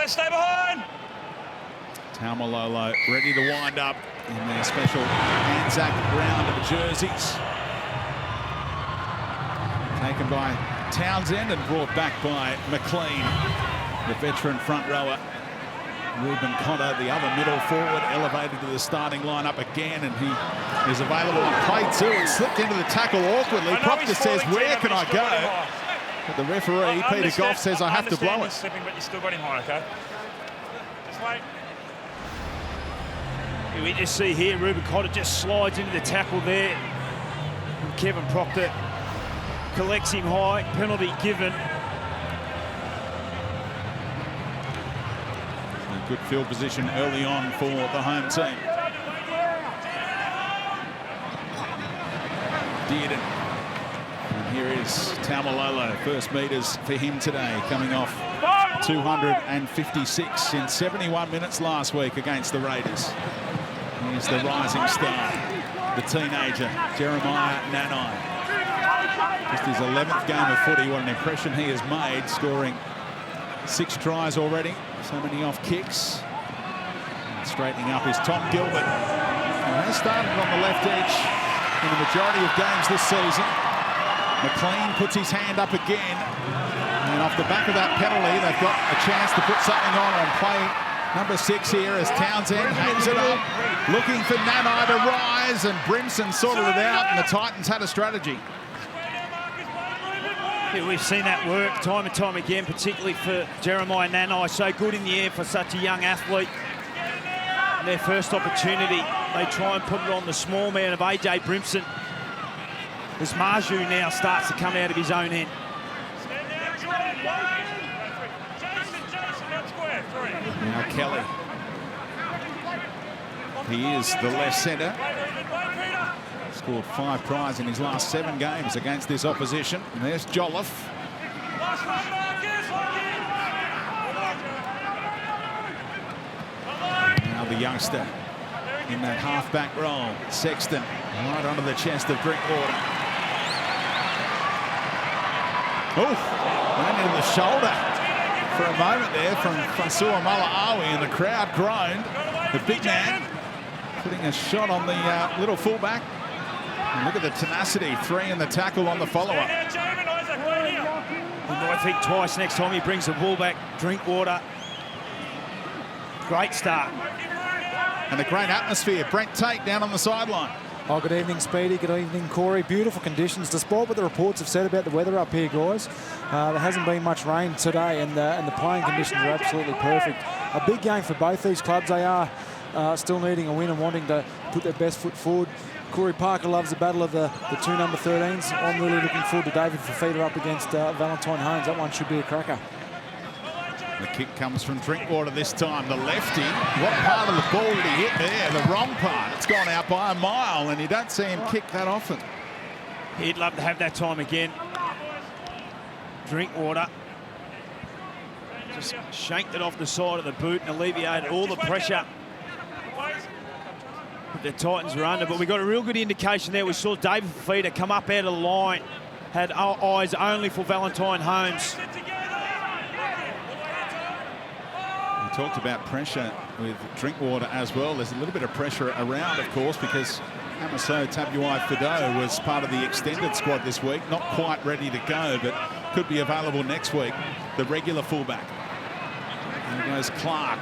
stay behind. Taumalolo ready to wind up in their special Anzac round of jerseys. Taken by Townsend and brought back by McLean, the veteran front rower. Reuben Cotter, the other middle forward, elevated to the starting lineup again, and he is available on play too. And slipped into the tackle awkwardly. Proctor says, "Where can I go?" But the referee, Peter Goff, says, "I have to blow it." Slipping, but you still got him high, okay? Just wait. We just see here Reuben Cotter just slides into the tackle there. And Kevin Proctor collects him high. Penalty given. Good field position early on for the home team. Dearden. And here is Taumalolo. First metres for him today, coming off 256 in 71 minutes last week against the Raiders. Here's the rising star, the teenager, Jeremiah Nanai. Just his 11th game of footy. What an impression he has made, scoring 6 tries already. So many off kicks. And straightening up is Tom Gilbert. He started on the left edge in the majority of games this season. McLean puts his hand up again. And off the back of that penalty, they've got a chance to put something on play number 6 here as Townsend hangs it up. Looking for Nanai to rise, and Brimson sorted it out, and the Titans had a strategy. Yeah, we've seen that work time and time again, particularly for Jeremiah Nanai. So good in the air for such a young athlete. And their first opportunity, they try and put it on the small man of AJ Brimson. As Marju now starts to come out of his own end. Now Kelly. He is the left centre. Scored 5 tries in his last 7 games against this opposition. And there's Jolliffe. Now the youngster in that half-back role. Sexton right onto the chest of Drinkwater. Oh, ran into the shoulder for a moment there from Fasua Mala'awi, and the crowd groaned. The big man putting a shot on the little fullback. And look at the tenacity, 3 in the tackle on the follow-up. He might think twice next time he brings the ball back. Drinkwater. Great start. And a great atmosphere. Brent Tate down on the sideline. Oh, good evening, Speedy. Good evening, Corey. Beautiful conditions, despite what the reports have said about the weather up here, guys. There hasn't been much rain today, and the playing conditions are absolutely perfect. A big game for both these clubs. They are still needing a win and wanting to put their best foot forward. Corey Parker loves the battle of the 2 number 13s. I'm really looking forward to David Fafita up against Valentine Holmes. That one should be a cracker. The kick comes from Drinkwater this time. The lefty. What part of the ball did he hit there? The wrong part. It's gone out by a mile, and you don't see him kick that often. He'd love to have that time again. Drinkwater just shanked it off the side of the boot and alleviated all the pressure that the Titans were under. But we got a real good indication there. We saw David Fafita come up out of the line, had eyes only for Valentine Holmes. We talked about pressure with Drinkwater as well. There's a little bit of pressure around, of course, because Amaso Tabuai-Fidow was part of the extended squad this week. Not quite ready to go, but could be available next week. The regular fullback. There goes Clark.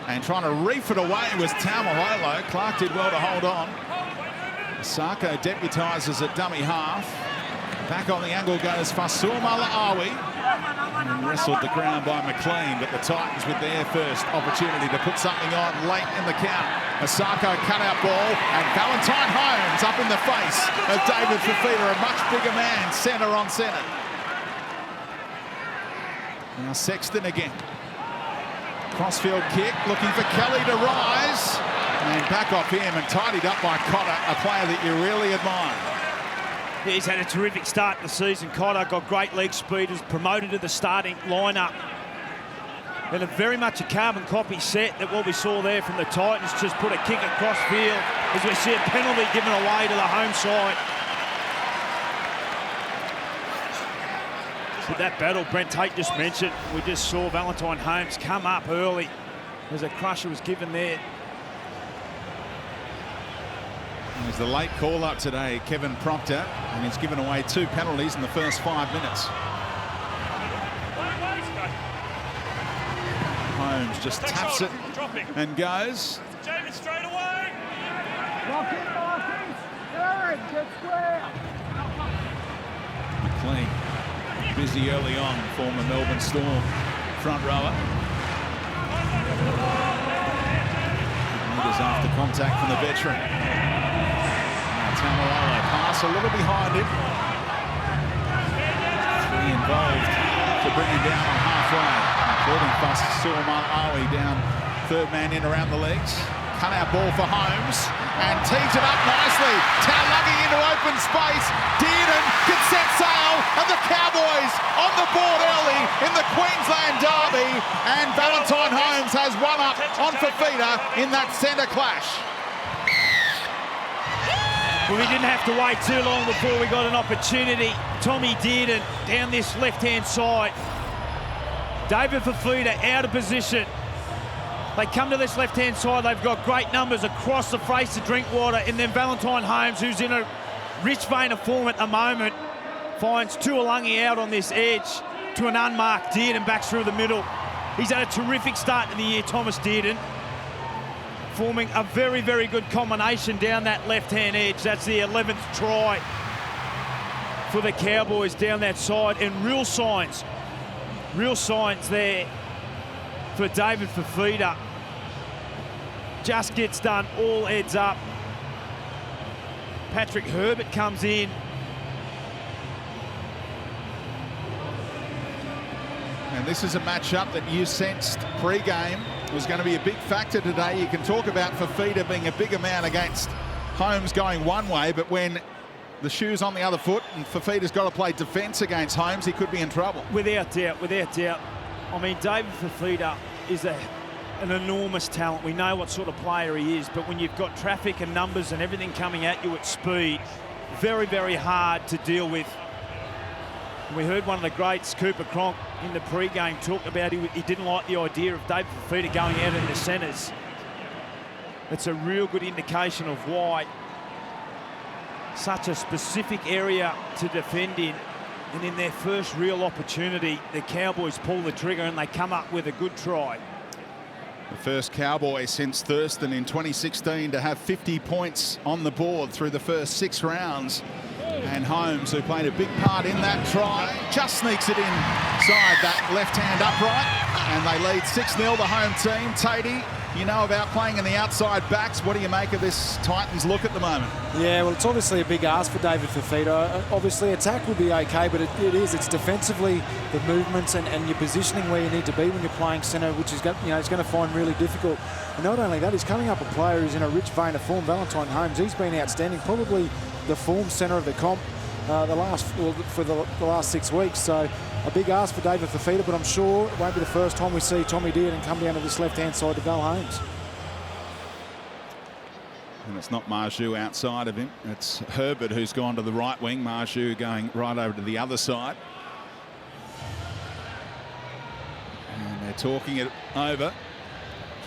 And trying to reef it away was Taumalolo. Clark did well to hold on. Sarko deputises at dummy half. Back on the angle goes Fasua Mala'awi. And wrestled the ground by McLean, but the Titans with their first opportunity to put something on late in the count. A Sarko cutout ball, and Valentine Holmes up in the face of David Fafita, a much bigger man, centre on centre. Now Sexton again. Crossfield kick, looking for Kelly to rise. And back off him and tidied up by Cotter, a player that you really admire. He's had a terrific start to the season. Cotter got great leg speed, was promoted to the starting lineup. And a very much a carbon copy set that what we saw there from the Titans, just put a kick across field as we see a penalty given away to the home side. But that battle Brent Tate just mentioned, we just saw Valentine Holmes come up early. There's a crusher was given there. There's the late call-up today, Kevin Proctor, and he's given away 2 penalties in the first 5 minutes. Holmes just taps it and goes. Jamie, straight away. Lock in, Marcus. Aaron, get square. McLean, busy early on, former Melbourne Storm front rower. Meters after contact from the veteran. Tamarolo pass a little behind it. 3 involved to bring him down on halfway. Including Suamalawi down, 3rd man in around the legs. Cut out ball for Holmes and tees it up nicely. Taulagi into open space. Dearden can set sail, and the Cowboys on the board early in the Queensland derby. And Valentine Holmes has one up on Fafita in that centre clash. Well, we didn't have to wait too long before we got an opportunity. Tommy Dearden down this left-hand side. David Fafita out of position. They come to this left-hand side. They've got great numbers across the face of Drinkwater, and then Valentine Holmes, who's in a rich vein of form at the moment, finds Tuolungi out on this edge to an unmarked Dearden back through the middle. He's had a terrific start to the year, Thomas Dearden, forming a very, very good combination down that left-hand edge. That's the 11th try for the Cowboys down that side, and real signs there for David Fafita. Just gets done, all heads up. Patrick Herbert comes in. And this is a matchup that you sensed pre-game was going to be a big factor today. You can talk about Fafita being a bigger man against Holmes going one way, but when the shoe's on the other foot and Fafita's got to play defence against Holmes, he could be in trouble. Without doubt, without doubt. I mean, David Fafita is an enormous talent. We know what sort of player he is, but when you've got traffic and numbers and everything coming at you at speed, very, very hard to deal with. We heard one of the greats, Cooper Cronk, in the pre-game talk about he didn't like the idea of David Fafita going out in the centres. It's a real good indication of why such a specific area to defend in. And in their first real opportunity, the Cowboys pull the trigger and they come up with a good try. The first Cowboy since Thurston in 2016 to have 50 points on the board through the first 6 rounds. And Holmes, who played a big part in that try, just sneaks it inside that left-hand upright. And they lead 6-0, the home team. Tatey, you know about playing in the outside backs. What do you make of this Titans look at the moment? Yeah, well, it's obviously a big ask for David Fafita. Obviously, attack would be okay, but it's defensively the movements and your positioning where you need to be when you're playing centre, which is it's going to find really difficult. And not only that, he's coming up a player who's in a rich vein of form. Valentine Holmes, he's been outstanding, probably the form centre of the comp for the last 6 weeks. So a big ask for David Fafita, but I'm sure it won't be the first time we see Tommy Dearden come down to this left-hand side to Val Holmes. And it's not Marju outside of him. It's Herbert who's gone to the right wing. Marju going right over to the other side. And they're talking it over,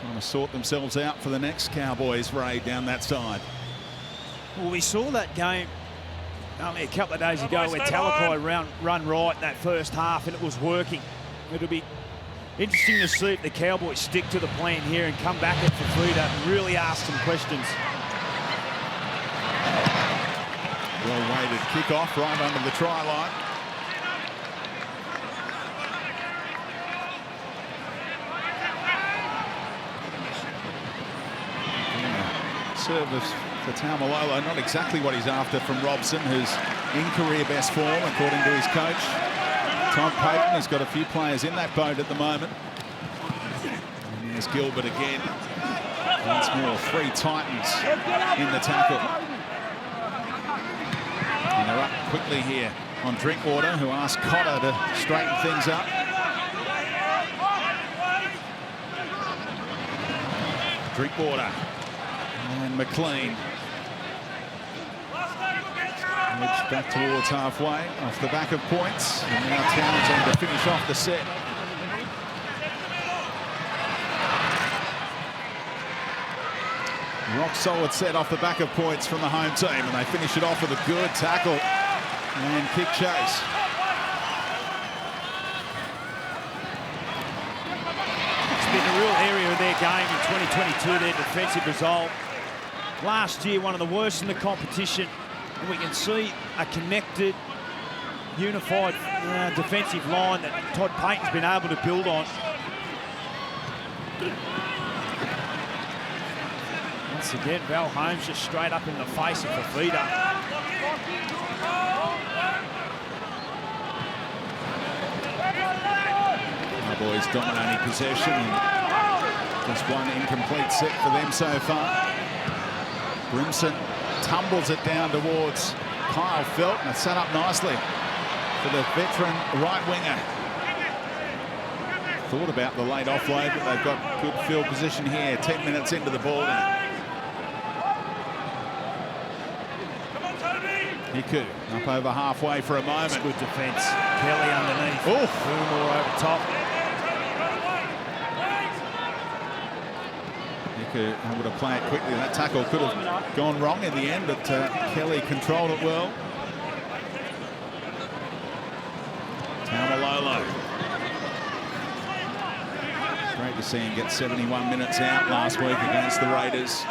trying to sort themselves out for the next Cowboys raid down that side. Well, we saw that game only a couple of days ago where Talakai run right that first half and it was working. It'll be interesting to see if the Cowboys stick to the plan here and come back at Fafita and really ask some questions. Well-weighted kick-off right under the try line. Service for Taumalolo, not exactly what he's after from Robson, who's in career best form according to his coach Tom Payton. He's got a few players in that boat at the moment. And here's Gilbert again. Once more, 3 Titans in the tackle. And they're up quickly here on Drinkwater, who asked Cotter to straighten things up. Drinkwater and McLean. Edge back towards halfway, off the back of points. And now Townsend to finish off the set. Rock solid set off the back of points from the home team, and they finish it off with a good tackle and kick chase. It's been a real area of their game in 2022, their defensive result. Last year, one of the worst in the competition, and we can see a connected, unified defensive line that Todd Payton's been able to build on. Once again, Val Holmes just straight up in the face of Fafita. Cowboys dominating possession, and just one incomplete set for them so far. Brimson tumbles it down towards Kyle Felton. It's set up nicely for the veteran right winger. Thought about the late offload, but they've got good field position here. 10 minutes into the ball now. Hiku up over halfway for a moment. That's good defence. Kelly underneath. Oh, Fillmore over top. Hiku able to play it quickly. That tackle could have gone wrong in the end, but Kelly controlled it well. Taumalolo. Great to see him get 71 minutes out last week against the Raiders.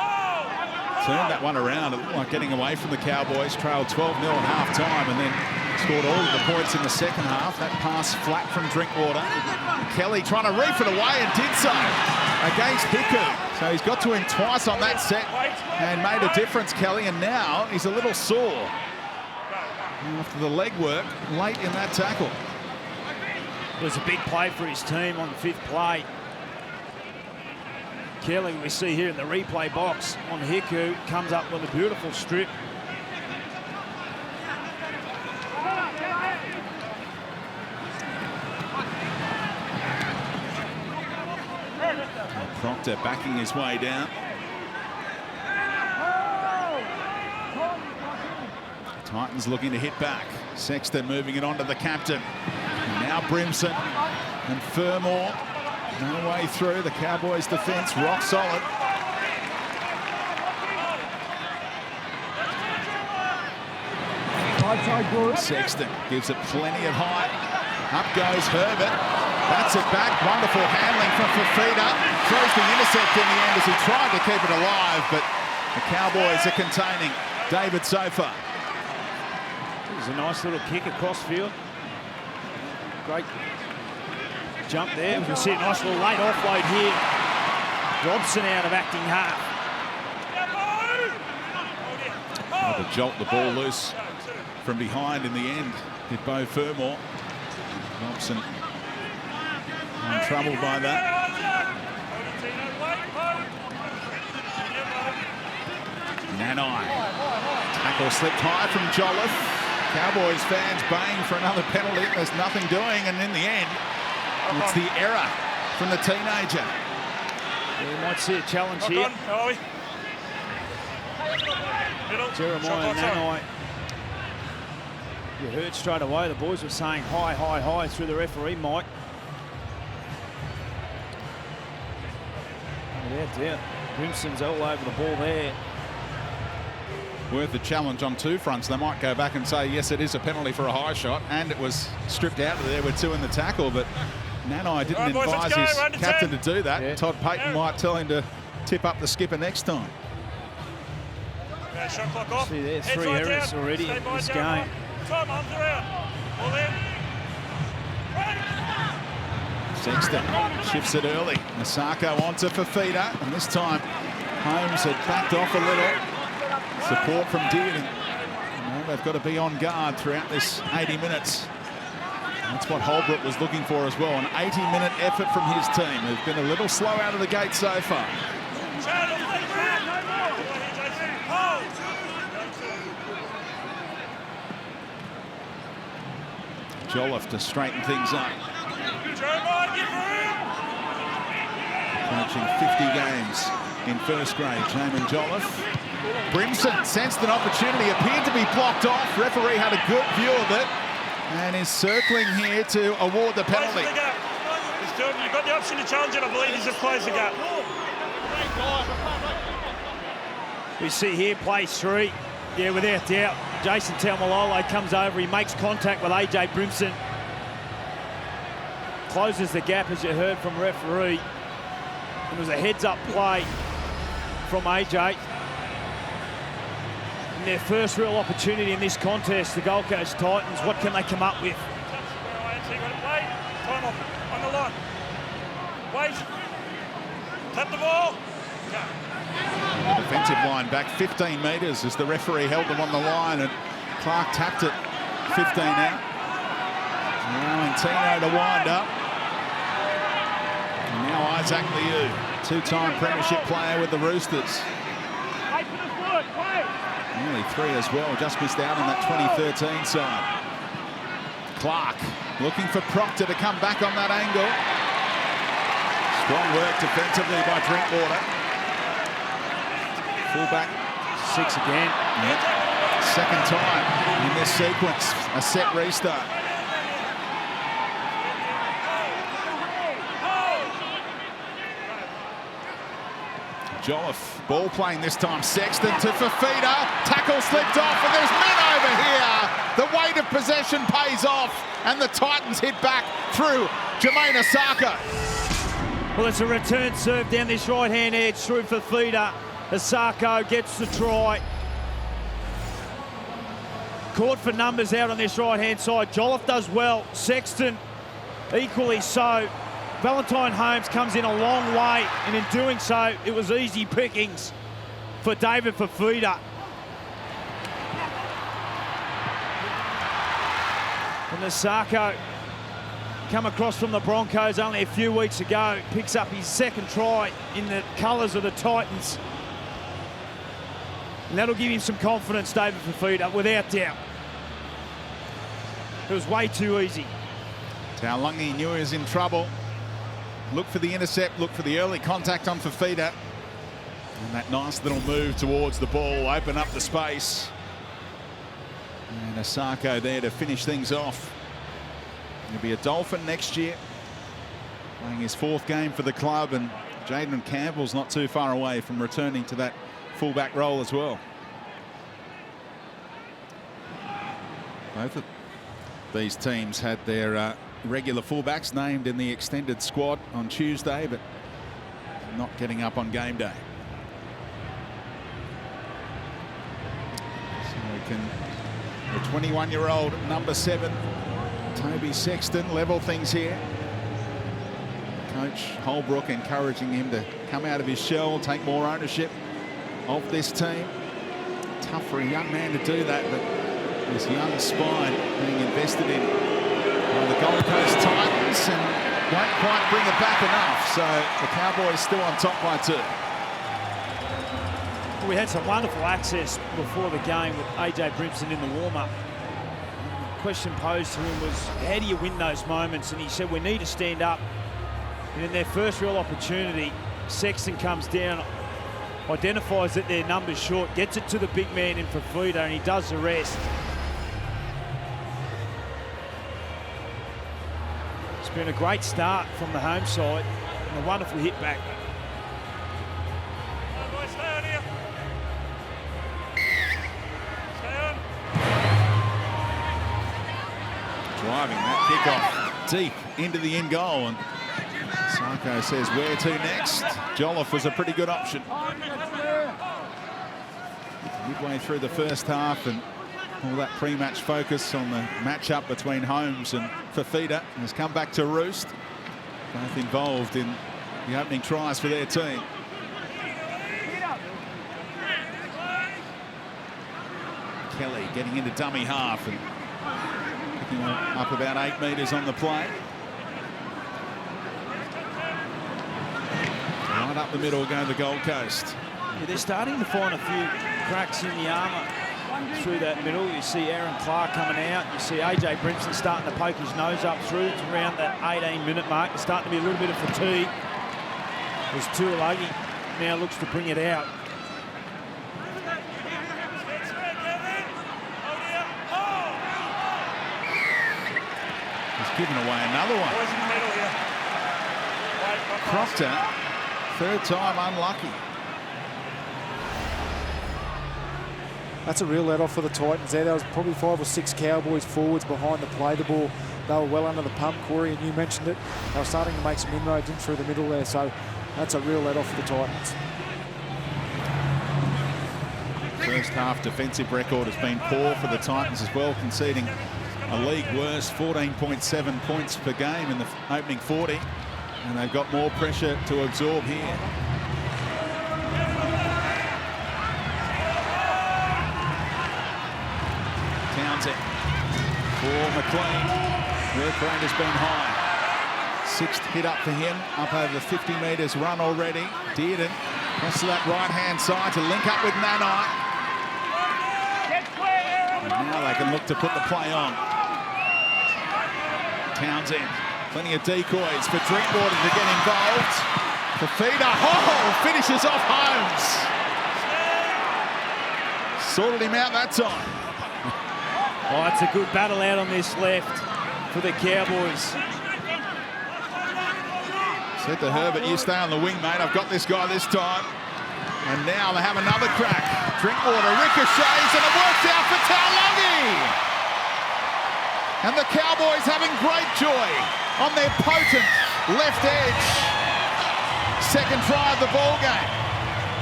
Turned that one around. It looked like getting away from the Cowboys. Trailed 12-0 at half-time and then scored all of the points in the second half. That pass flat from Drinkwater. Kelly trying to reef it away and did so against Hiku. So he's got to him twice on that set and made a difference, Kelly. And now he's a little sore after the leg work late in that tackle. It was a big play for his team on the fifth play. Kelly, we see here in the replay box on Hiku, comes up with a beautiful strip. Proctor backing his way down. Titans looking to hit back. Sexton moving it on to the captain. And now Brimson and Furmore. No way through. The Cowboys' defence rock solid. Sexton gives it plenty of height. Up goes Herbert. Bats it back. Wonderful handling from Fafita. Throws the intercept in the end as he tried to keep it alive, but the Cowboys are containing David Sofa. It was a nice little kick across field. Great jump there. We can see a nice little late offload here. Robson out of acting half. Oh, to jolt the ball loose from behind in the end did Beau Fermor. Robson untroubled by that. Nanai. Tackle slipped high from Jolliffe. Cowboys fans baying for another penalty. There's nothing doing, and in the end, it's the error from the teenager. We might see a challenge here. Jeremiah Nanai. You heard straight away the boys were saying high, high, high through the referee mic. Without doubt, Grimson's all over the ball there. Worth a challenge on two fronts. They might go back and say, yes, it is a penalty for a high shot, and it was stripped out of there with two in the tackle, but Nanai didn't advise his captain to do that. Yeah. Todd Payton might tell him to tip up the skipper next time. Shot clock off. See there, 3 errors already in this game. Time, arms around. All in. Sexton shifts it early. Masako onto Fafita, and this time Holmes had backed off a little. Support from Dearden. They've got to be on guard throughout this 80 minutes. That's what Holbrook was looking for as well. An 80-minute effort from his team. They've been a little slow out of the gate so far. Jolliffe to straighten things up. Approaching 50 games in first grade. Jamin Jolliffe. Brimson sensed an opportunity, appeared to be blocked off. Referee had a good view of it and is circling here to award the penalty. You've got the option to challenge it. I believe he's just closed the gap. We see here play 3. Yeah, without doubt. Jason Taumalolo comes over. He makes contact with AJ Brimson. Closes the gap, as you heard from referee. It was a heads-up play from AJ. And their first real opportunity in this contest, the Gold Coast Titans. What can they come up with? Wait. Time off. On the line. Wait. Tap the ball. The defensive line back 15 metres as the referee held them on the line, and Clark tapped it 15 out. Allowing Tino to wind up. And now Isaac Liu, two-time Premiership player with the Roosters. Nearly 3 as well, just missed out on that 2013 side. Clark looking for Proctor to come back on that angle. Strong work defensively by Drinkwater. Fullback 6 again. Yep. Second time in this sequence, a set restart. Jolliffe, ball playing this time. Sexton to Fafita. Tackle slipped off, and there's men over here. The weight of possession pays off, and the Titans hit back through Jermaine Osako. Well, it's a return serve down this right-hand edge through Fafita. Osako gets the try. Caught for numbers out on this right-hand side. Jolliffe does well. Sexton equally so. Valentine Holmes comes in a long way, and in doing so, it was easy pickings for David Fafita. And Osako, come across from the Broncos only a few weeks ago, picks up his second try in the colours of the Titans. And that'll give him some confidence, David Fafita, without doubt. It was way too easy. Taulagi knew he was in trouble. Look for the intercept, look for the early contact on Fafita. And that nice little move towards the ball, open up the space. And Osako there to finish things off. He'll be a Dolphin next year, playing his 4th game for the club, and Jaden Campbell's not too far away from returning to that fullback role as well. Both of these teams had their regular fullbacks named in the extended squad on Tuesday, but not getting up on game day. So we can, the 21-year-old number 7, Toby Sexton, level things here. Coach Holbrook encouraging him to come out of his shell, take more ownership of this team. Tough for a young man to do that, but this young spine being invested in by the Gold Coast Titans, and won't quite bring it back enough. So the Cowboys still on top by 2. We had some wonderful access before the game with AJ Brimson in the warm-up. The question posed to him was, how do you win those moments? And he said, we need to stand up. And in their first real opportunity, Sexton comes down, identifies that their number's short, gets it to the big man in Fafita, and he does the rest. It's been a great start from the home side, and a wonderful hit back. Stay on here. Stay on. Driving that kick-off deep into the in goal, and Sarko says where to next. Jolliffe was a pretty good option. Midway through the first half, and all that pre-match focus on the matchup between Holmes and Fafita has come back to roost. Both involved in the opening tries for their team. Kelly getting into dummy half and picking up about 8 metres on the play. Right up the middle go the Gold Coast. Yeah, they're starting to find a few cracks in the armour through that middle. You see Aaron Clark coming out. You see AJ Brimson starting to poke his nose up through to around that 18-minute mark. There's starting to be a little bit of fatigue. There's Taulagi now looks to bring it out. He's given away another one. Boys in the middle here. Proctor, third time unlucky. That's a real let-off for the Titans there. There was probably 5 or 6 Cowboys forwards behind the play the ball. They were well under the pump, Corey, and you mentioned it. They were starting to make some inroads in through the middle there, so that's a real let-off for the Titans. First half defensive record has been poor for the Titans as well, conceding a league worst 14.7 points per game in the opening 40, and they've got more pressure to absorb here. Townsend for McLean. Work rate has been high. 6th hit up for him, up over 50 metres run already. Dearden across to that right-hand side to link up with Nanai. And now they can look to put the play on. Townsend, plenty of decoys for Drinkwater to get involved. Fafita, finishes off Holmes. Sorted him out that time. Oh, it's a good battle out on this left for the Cowboys. Said to Herbert, you stay on the wing, mate. I've got this guy this time. And now they have another crack. Drinkwater ricochets, and it works out for Taulagi. And the Cowboys having great joy on their potent left edge. Second try of the ball game.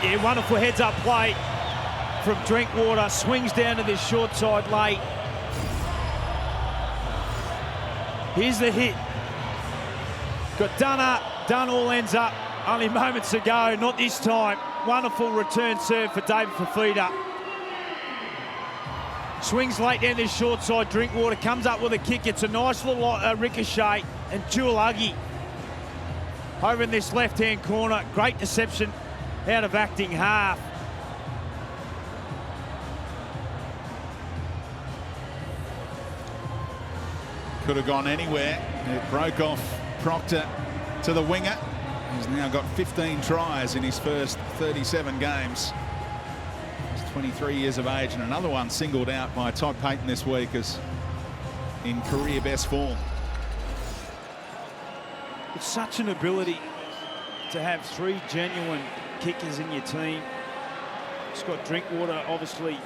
Yeah, wonderful heads-up play from Drinkwater. Swings down to this short side late. Here's the hit. Got Dunn all ends up. Only moments ago, not this time. Wonderful return serve for David Fafita. Swings late down this short side. Drinkwater comes up with a kick. It's a nice little ricochet. And Taulagi over in this left-hand corner. Great deception out of acting half. Could have gone anywhere. It broke off Proctor to the winger. He's now got 15 tries in his first 37 games. He's 23 years of age, and another one singled out by Todd Payton this week as in career best form. It's such an ability to have 3 genuine kickers in your team. Scott Drinkwater obviously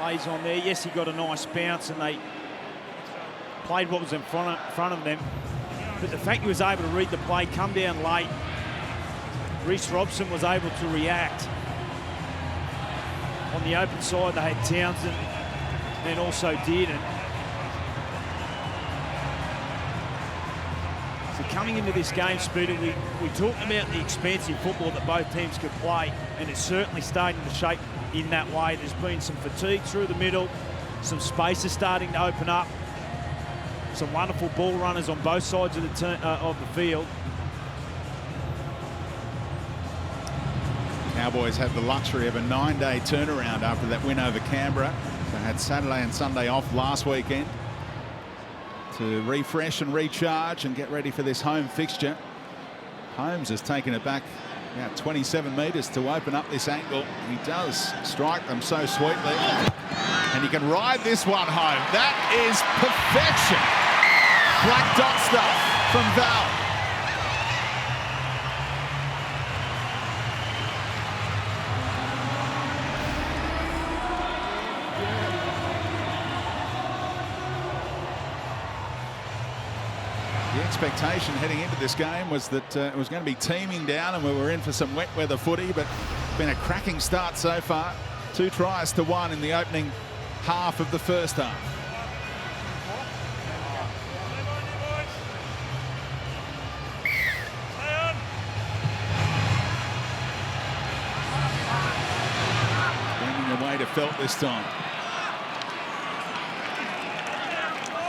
lays on there. Yes, he got a nice bounce and they played what was in front of them. But the fact he was able to read the play, come down late, Reece Robson was able to react. On the open side, they had Townsend, and also Dearden. So coming into this game, Speeder, we talked about the expansive football that both teams could play, and it's certainly starting to shape in that way. There's been some fatigue through the middle, some spaces starting to open up, some wonderful ball runners on both sides of the field. Cowboys had the luxury of a 9-day turnaround after that win over Canberra. They had Saturday and Sunday off last weekend to refresh and recharge and get ready for this home fixture. Holmes has taken it back about 27 metres to open up this angle. He does strike them so sweetly. And he can ride this one home. That is perfection. Black dot stuff from Val. The expectation heading into this game was that it was going to be teeming down and we were in for some wet weather footy, but it's been a cracking start so far. 2 tries to 1 in the opening half of the first half. Bringing away to Felt this time.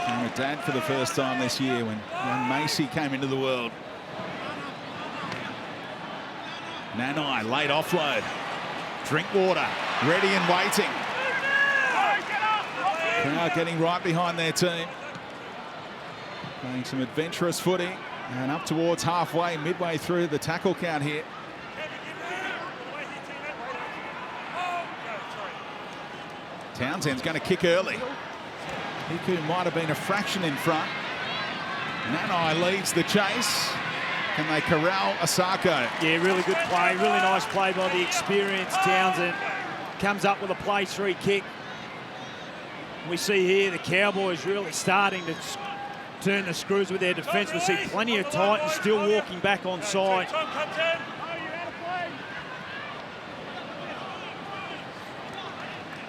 And with Dad for the first time this year when young Macy came into the world. Nanai, late offload. Drinkwater, ready and waiting. Crowd getting right behind their team. Playing some adventurous footy and up towards halfway, midway through the tackle count here. Townsend's going to kick early. Hiku might have been a fraction in front. Nanai leads the chase. Can they corral Asako? Yeah, really good play. Really nice play by the experienced Townsend. Comes up with a play-through kick. We see here the Cowboys really starting to turn the screws with their defence. We see plenty of Titans still walking back on side.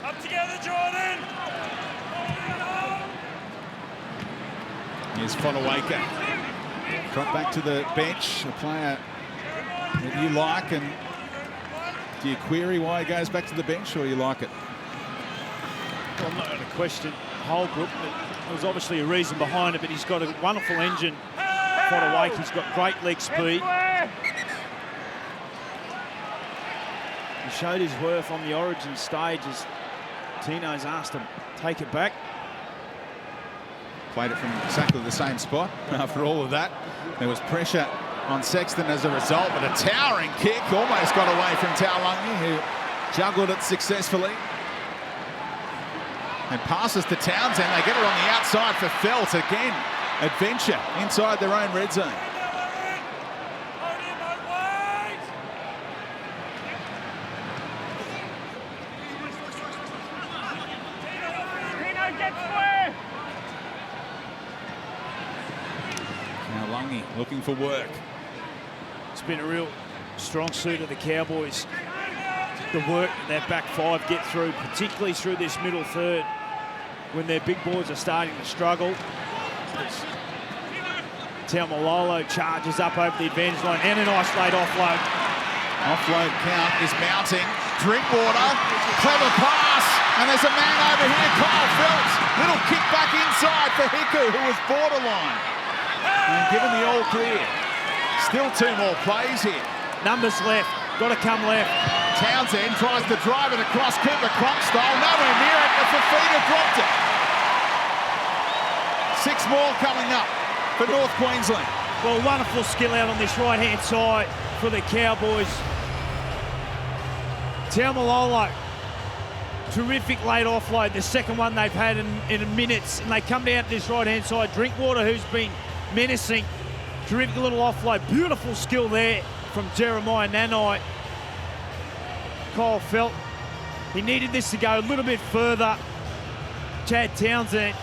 Up together, Jordan. Here's Fodawaker. Drop back to the bench. A player that you like, and do you query why he goes back to the bench, or you like it? Well, I'm not going to question Holbrook, but there's obviously a reason behind it, but he's got a wonderful engine. Fodawaker, he's got great leg speed. He showed his worth on the Origin stage as Tino's asked him to take it back. Played it from exactly the same spot. After all of that, there was pressure on Sexton as a result, but a towering kick almost got away from Taulagi, who juggled it successfully. And passes to Townsend. They get it on the outside for Felt. Again, adventure inside their own red zone. Looking for work. It's been a real strong suit of the Cowboys. The work that their back five get through, particularly through this middle third, when their big boys are starting to struggle. Taumalolo charges up over the advantage line, and a nice late offload. Offload count is mounting. Drinkwater, clever pass, and there's a man over here, Kyle Phelps. Little kick back inside for Hiku, who was borderline. And given the all clear. Still 2 more plays here. Numbers left, got to come left. Townsend tries to drive it across Cooper Cronk style, nowhere near it, but Fafita dropped it. 6 more coming up for North Queensland. Well, wonderful skill out on this right-hand side for the Cowboys. Taumalolo, terrific late offload, the second one they've had in minutes, and they come down to this right-hand side. Drinkwater, who's been menacing, terrific little offload, beautiful skill there from Jeremiah Nanai. Kyle Felt, he needed this to go a little bit further. Chad Townsend,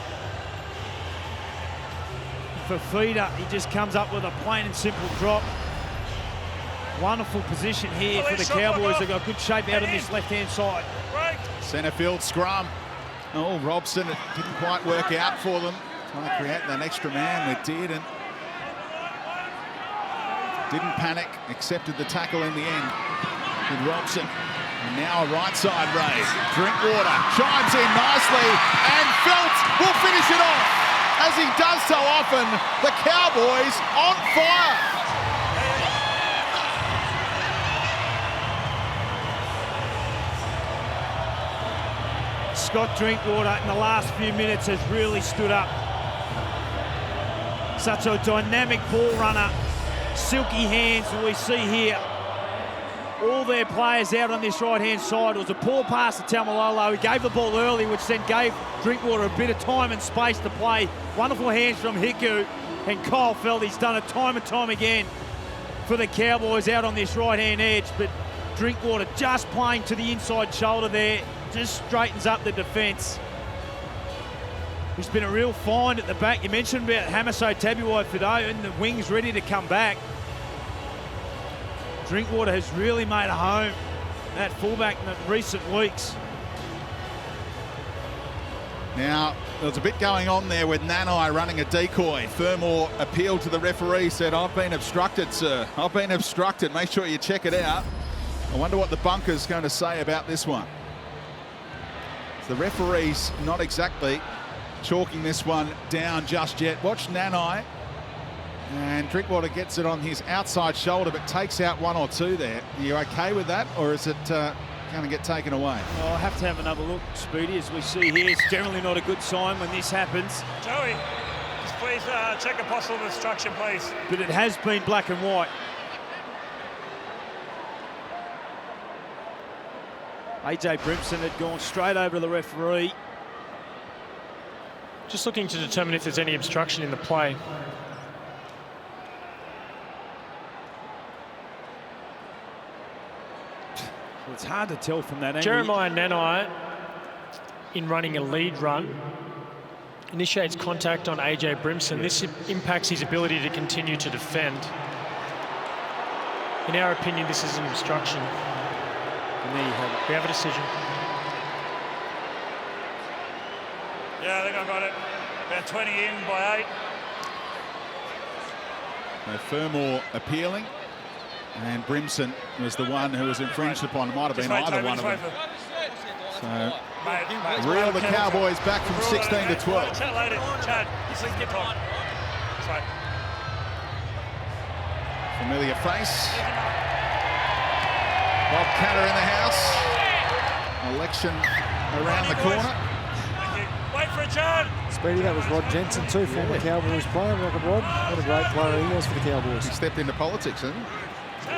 for feeder, he just comes up with a plain and simple drop. Wonderful position here for the Cowboys. They've got good shape out on this left-hand side. Centre field scrum. Oh, Robson, it didn't quite work out for them. Trying to create that extra man with did, and didn't panic, accepted the tackle in the end with Robson. And now a right side raise. Drinkwater chimes in nicely, and Felt will finish it off. As he does so often, the Cowboys on fire. Scott Drinkwater in the last few minutes has really stood up. Such a dynamic ball runner, silky hands that we see here. All their players out on this right-hand side. It was a poor pass to Taumalolo. He gave the ball early, which then gave Drinkwater a bit of time and space to play. Wonderful hands from Hiku, and Kyle Felt. He's done it time and time again for the Cowboys out on this right-hand edge, but Drinkwater just playing to the inside shoulder there, just straightens up the defence. He's been a real find at the back. You mentioned about Hamiso Tabuai-Fidow and the wings ready to come back. Drinkwater has really made a home at fullback in the recent weeks. Now, there's a bit going on there with Nanai running a decoy. Fermor appealed to the referee, said, "I've been obstructed, sir. I've been obstructed. Make sure you check it out." I wonder what the bunker's going to say about this one. The referee's not exactly chalking this one down just yet. Watch Nanai, and Drinkwater gets it on his outside shoulder, but takes out 1 or 2 there. Are you okay with that, or is it going to get taken away? Well, I'll have to have another look, Speedy. As we see here, it's generally not a good sign when this happens. Joey, just please check a possible obstruction, please. But it has been black and white. AJ Brimson had gone straight over to the referee. Just looking to determine if there's any obstruction in the play. Well, it's hard to tell from that angle. Jeremiah Nanai, in running a lead run, initiates contact on AJ Brimson. This impacts his ability to continue to defend. In our opinion, this is an obstruction. And there you have it. We have a decision. Yeah, I think I got it. About 20 in by 8. So Fermor appealing, and Brimson was the one who was infringed upon. It might have been either one of them. So reel the Cowboys back from 16 to 12. Chat later. Chad, you see skip on. That's right. Familiar face. Bob Catter in the house. Election around the corner. Wait for a Chad. Speedy, that was Rod Jensen too, former Cowboys player. Rocket Rod, what a great player he was for the Cowboys. He stepped into politics, didn't he?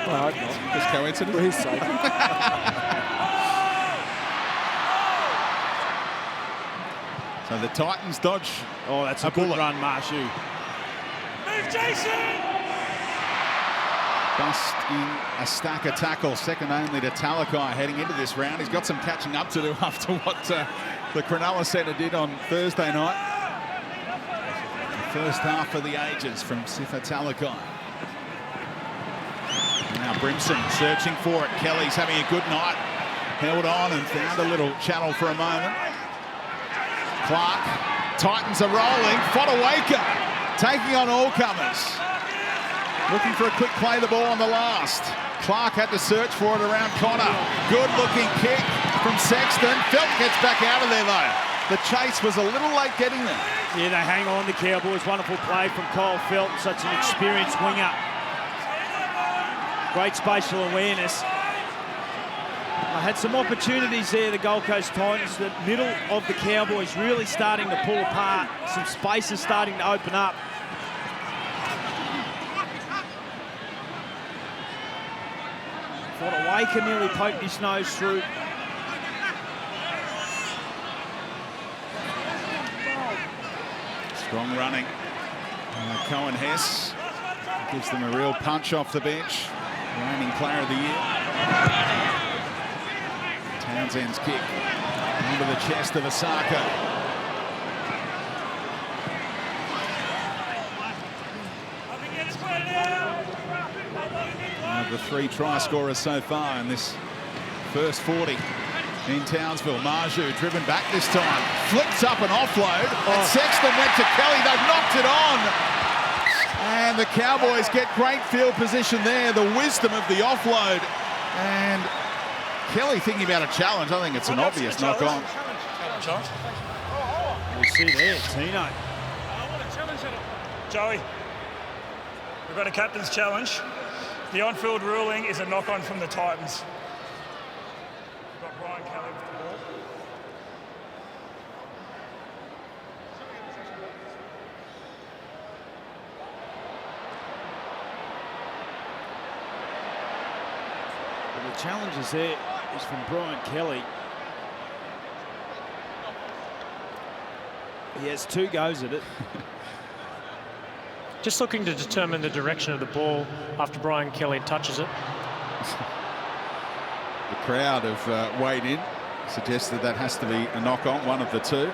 Well, I hope not. Just coincidence. For his sake. So the Titans dodge. Oh, that's a good run, Marshu. Move, Jason. Bust in a stack of tackles, second only to Talakai heading into this round. He's got some catching up to do after what the Cronulla Centre did on Thursday night. The first half for the ages from Sifa Talakai. Now Brimson searching for it. Kelly's having a good night. Held on and found a little channel for a moment. Clark, Titans are rolling. Fodawaker taking on all comers. Looking for a quick play the ball on the last. Clark had to search for it around Connor. Good looking kick from Sexton. Felt gets back out of there though. The chase was a little late getting there. Yeah, they hang on, the Cowboys. Wonderful play from Cole Felt, such an experienced winger. Great spatial awareness. I had some opportunities there, the Gold Coast Titans. The middle of the Cowboys really starting to pull apart. Some spaces starting to open up. Fodawaker nearly poked his nose through. Strong running. Cohen Hess gives them a real punch off the bench. Reigning player of the year. Townsend's kick into the chest of Osaka. One of the 3 try scorers so far in this first 40 in Townsville. Marju driven back this time. Flips up an offload. And Sexton went to Kelly. They've knocked it on. And the Cowboys get great field position there. The wisdom of the offload. And Kelly thinking about a challenge. I think it's an obvious knock on. We see there, Tino. Joey, we've got a captain's challenge. The on-field ruling is a knock-on from the Titans. We've got Brian Kelly with the ball. Well, the challenge is there is from Brian Kelly. He has 2 goes at it. Just looking to determine the direction of the ball after Brian Kelly touches it. The crowd have weighed in, suggested that has to be a knock-on, one of the 2.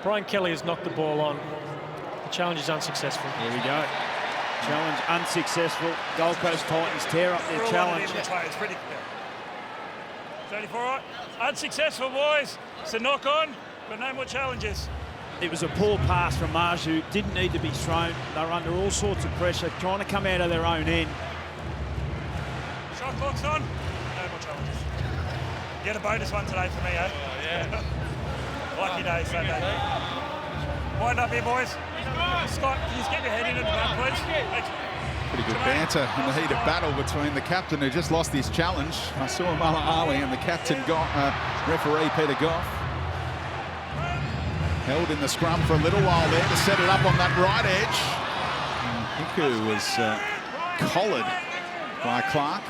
Brian Kelly has knocked the ball on. The challenge is unsuccessful. There we go. Challenge unsuccessful. Gold Coast Titans tear up their challenge. It's pretty clear. 34, right? Unsuccessful, boys. It's a knock-on, but no more challenges. It was a poor pass from Marju. Didn't need to be thrown. They were under all sorts of pressure, trying to come out of their own end. Shot clock's on. No more challenges. Get a bonus one today for me, eh? Oh, yeah. Lucky day, Sunday. Wind up here, boys. Scott, can you just get your head in at the back, please? Thanks. Pretty good banter in the heat of battle between the captain who just lost his challenge, Masua Mala Ali, and the captain, referee Peter Goff. Held in the scrum for a little while there to set it up on that right edge. And Hiku was collared by Clark.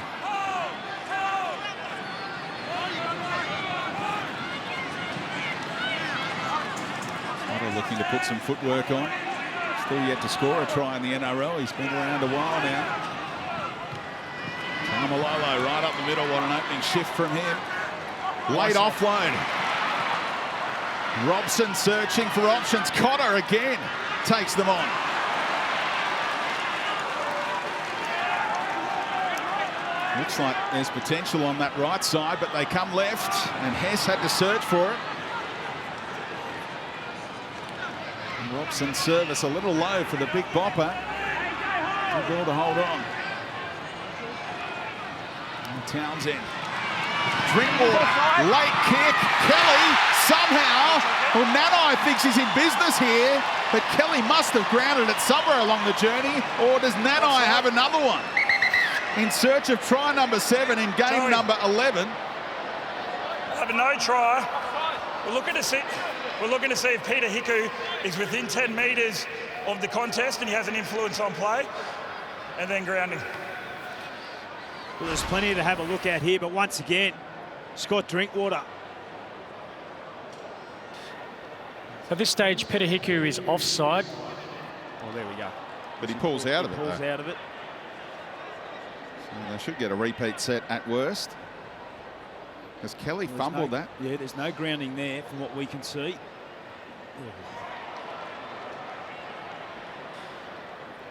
Potter looking to put some footwork on. Still yet to score a try in the NRL. He's been around a while now. Tamalolo right up the middle. What an opening shift from him. Late offload. Robson searching for options. Cotter again takes them on. Looks like there's potential on that right side, but they come left, and Hess had to search for it. And Robson's service a little low for the big bopper. Good ball to hold on. And Townsend. Drinkwater, late kick. Kelly somehow. Well, Nanai thinks he's in business here, but Kelly must have grounded it somewhere along the journey, or does Nanai have another one? In search of try number 7 in game number 11. Having no try. We're looking to see if Peter Hiku is within 10 metres of the contest and he has an influence on play, and then grounding. Well, there's plenty to have a look at here, but once again, Scott Drinkwater. At this stage, Peter Hiku is offside. Oh, there we go. But he pulls out of it. Pulls out of it. So they should get a repeat set at worst. Has Kelly fumbled that? Yeah, there's no grounding there from what we can see.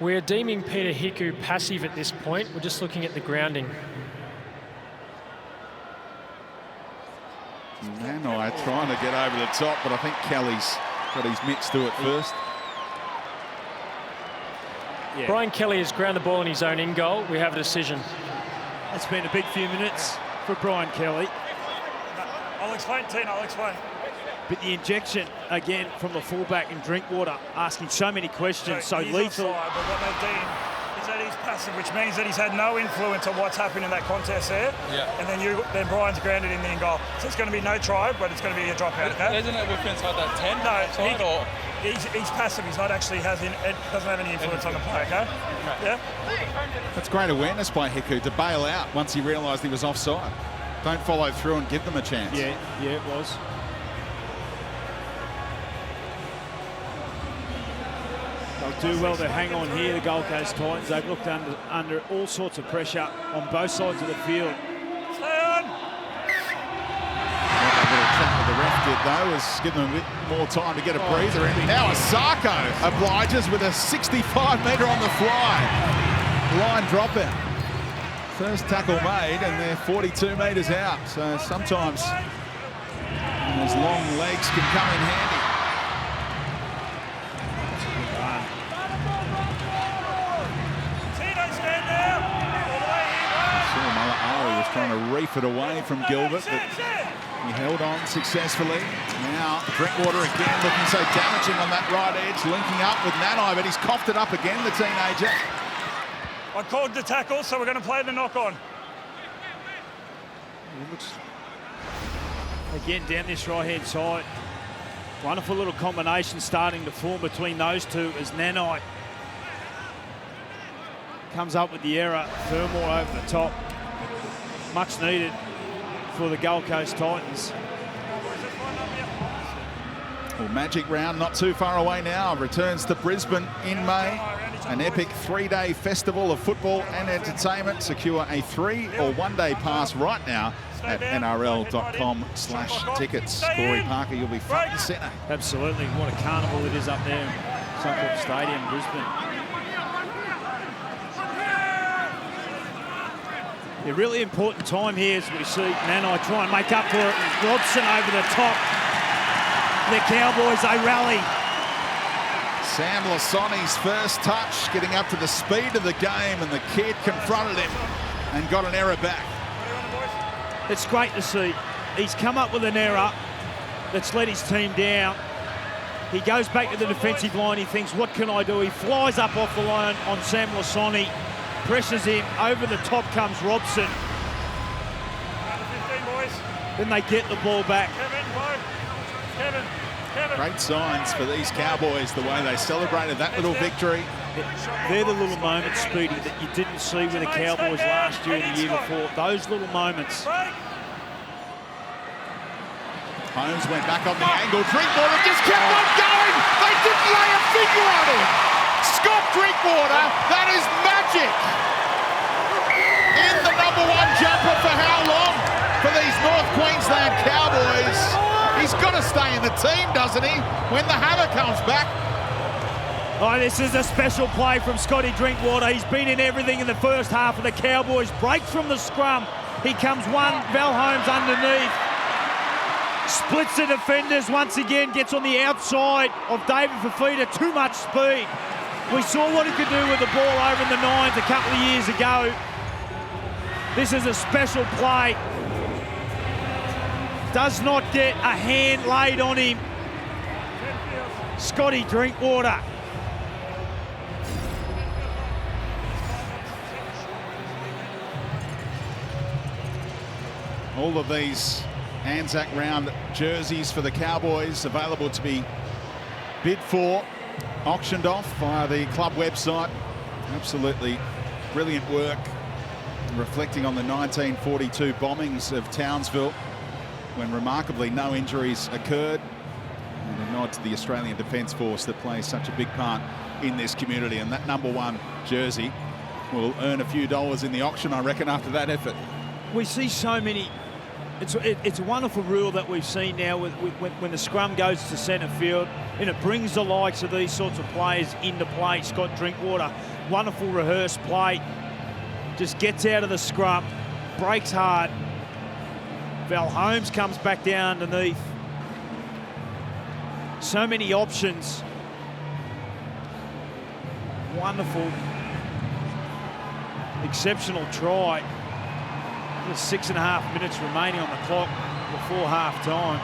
We're deeming Peter Hiku passive at this point. We're just looking at the grounding. Nanai trying to get over the top, but I think Kelly's got his mitts to it first. Yeah. Brian Kelly has ground the ball in his own in goal. We have a decision. It's been a big few minutes for Brian Kelly. I'll explain, Tina, I'll explain. But the injection, again, from the fullback in Drinkwater, asking so many questions, so lethal. Offside, but what they've done is that he's passive, which means that he's had no influence on what's happened in that contest there. Yeah. And then Brian's grounded in the in goal. So it's going to be no try, but it's going to be a dropout. Okay? Isn't it within inside that 10? No, he's passive. He's not actually doesn't have any influence on the play. Okay? Yeah. That's great awareness by Hiku to bail out once he realised he was offside. Don't follow through and give them a chance. Yeah, it was. They'll do well to hang on here, the Gold Coast Titans. They've looked under all sorts of pressure on both sides of the field. Stay on! What that little chat with the ref did, though, was give them a bit more time to get a breather in. Now Asako obliges with a 65-metre on the fly. Line dropout. First tackle made, and they're 42 metres out. So sometimes those long legs can come in handy. Trying to reef it away from Gilbert, but he held on successfully. Now Drinkwater again looking so damaging on that right edge, linking up with Nanai, but he's coughed it up again, the teenager. I called the tackle, so we're going to play the knock-on. Again, down this right-hand side. Wonderful little combination starting to form between those two as Nanai comes up with the error. Fermor over the top. Much needed for the Gold Coast Titans. Well, Magic Round not too far away now. Returns to Brisbane in May. An epic 3-day festival of football and entertainment. Secure a 3- or 1-day pass right now at nrl.com/tickets. Corey Parker, you'll be front and centre. Absolutely. What a carnival it is up there in Suncorp Stadium, Brisbane. A really important time here as we see Nanai try and make up for it. Robson over the top. The Cowboys, they rally. Sam Lasoni's first touch, getting up to the speed of the game, and the kid confronted him and got an error back. It's great to see. He's come up with an error that's let his team down. He goes back to the defensive line. He thinks, what can I do? He flies up off the line on Sam Lasoni. Pressures him, over the top comes Robson. 15, boys. Then they get the ball back. Kevin. Great signs for these Cowboys, the way they celebrated that little victory. They're the little moments, Speedy, that you didn't see with the Cowboys last year and the year before. Those little moments. Holmes went back on the angle. Drinkwater just kept on going. They didn't lay a finger on him. Scott Drinkwater, that is magic. In the #1 jumper for how long? For these North Queensland Cowboys. He's got to stay in the team, doesn't he, when the hammer comes back? Oh, this is a special play from Scotty Drinkwater. He's been in everything in the first half of the Cowboys. Breaks from the scrum. He comes one, Val Holmes underneath. Splits the defenders once again, gets on the outside of David Fifita. Too much speed. We saw what he could do with the ball over in the nines a couple of years ago. This is a special play. Does not get a hand laid on him. Scotty Drinkwater. All of these Anzac round jerseys for the Cowboys available to be bid for, auctioned off via the club website. Absolutely brilliant work, reflecting on the 1942 bombings of Townsville, when remarkably no injuries occurred, and a nod to the Australian Defence Force that plays such a big part in this community. And that #1 jersey will earn a few dollars in the auction, I reckon, after that effort. We see so many. It's a wonderful rule that we've seen now when the scrum goes to centre field, and it brings the likes of these sorts of players into play. Scott Drinkwater, wonderful rehearsed play, just gets out of the scrum, breaks hard. Val Holmes comes back down underneath. So many options. Wonderful, exceptional try. With 6.5 minutes remaining on the clock before half-time.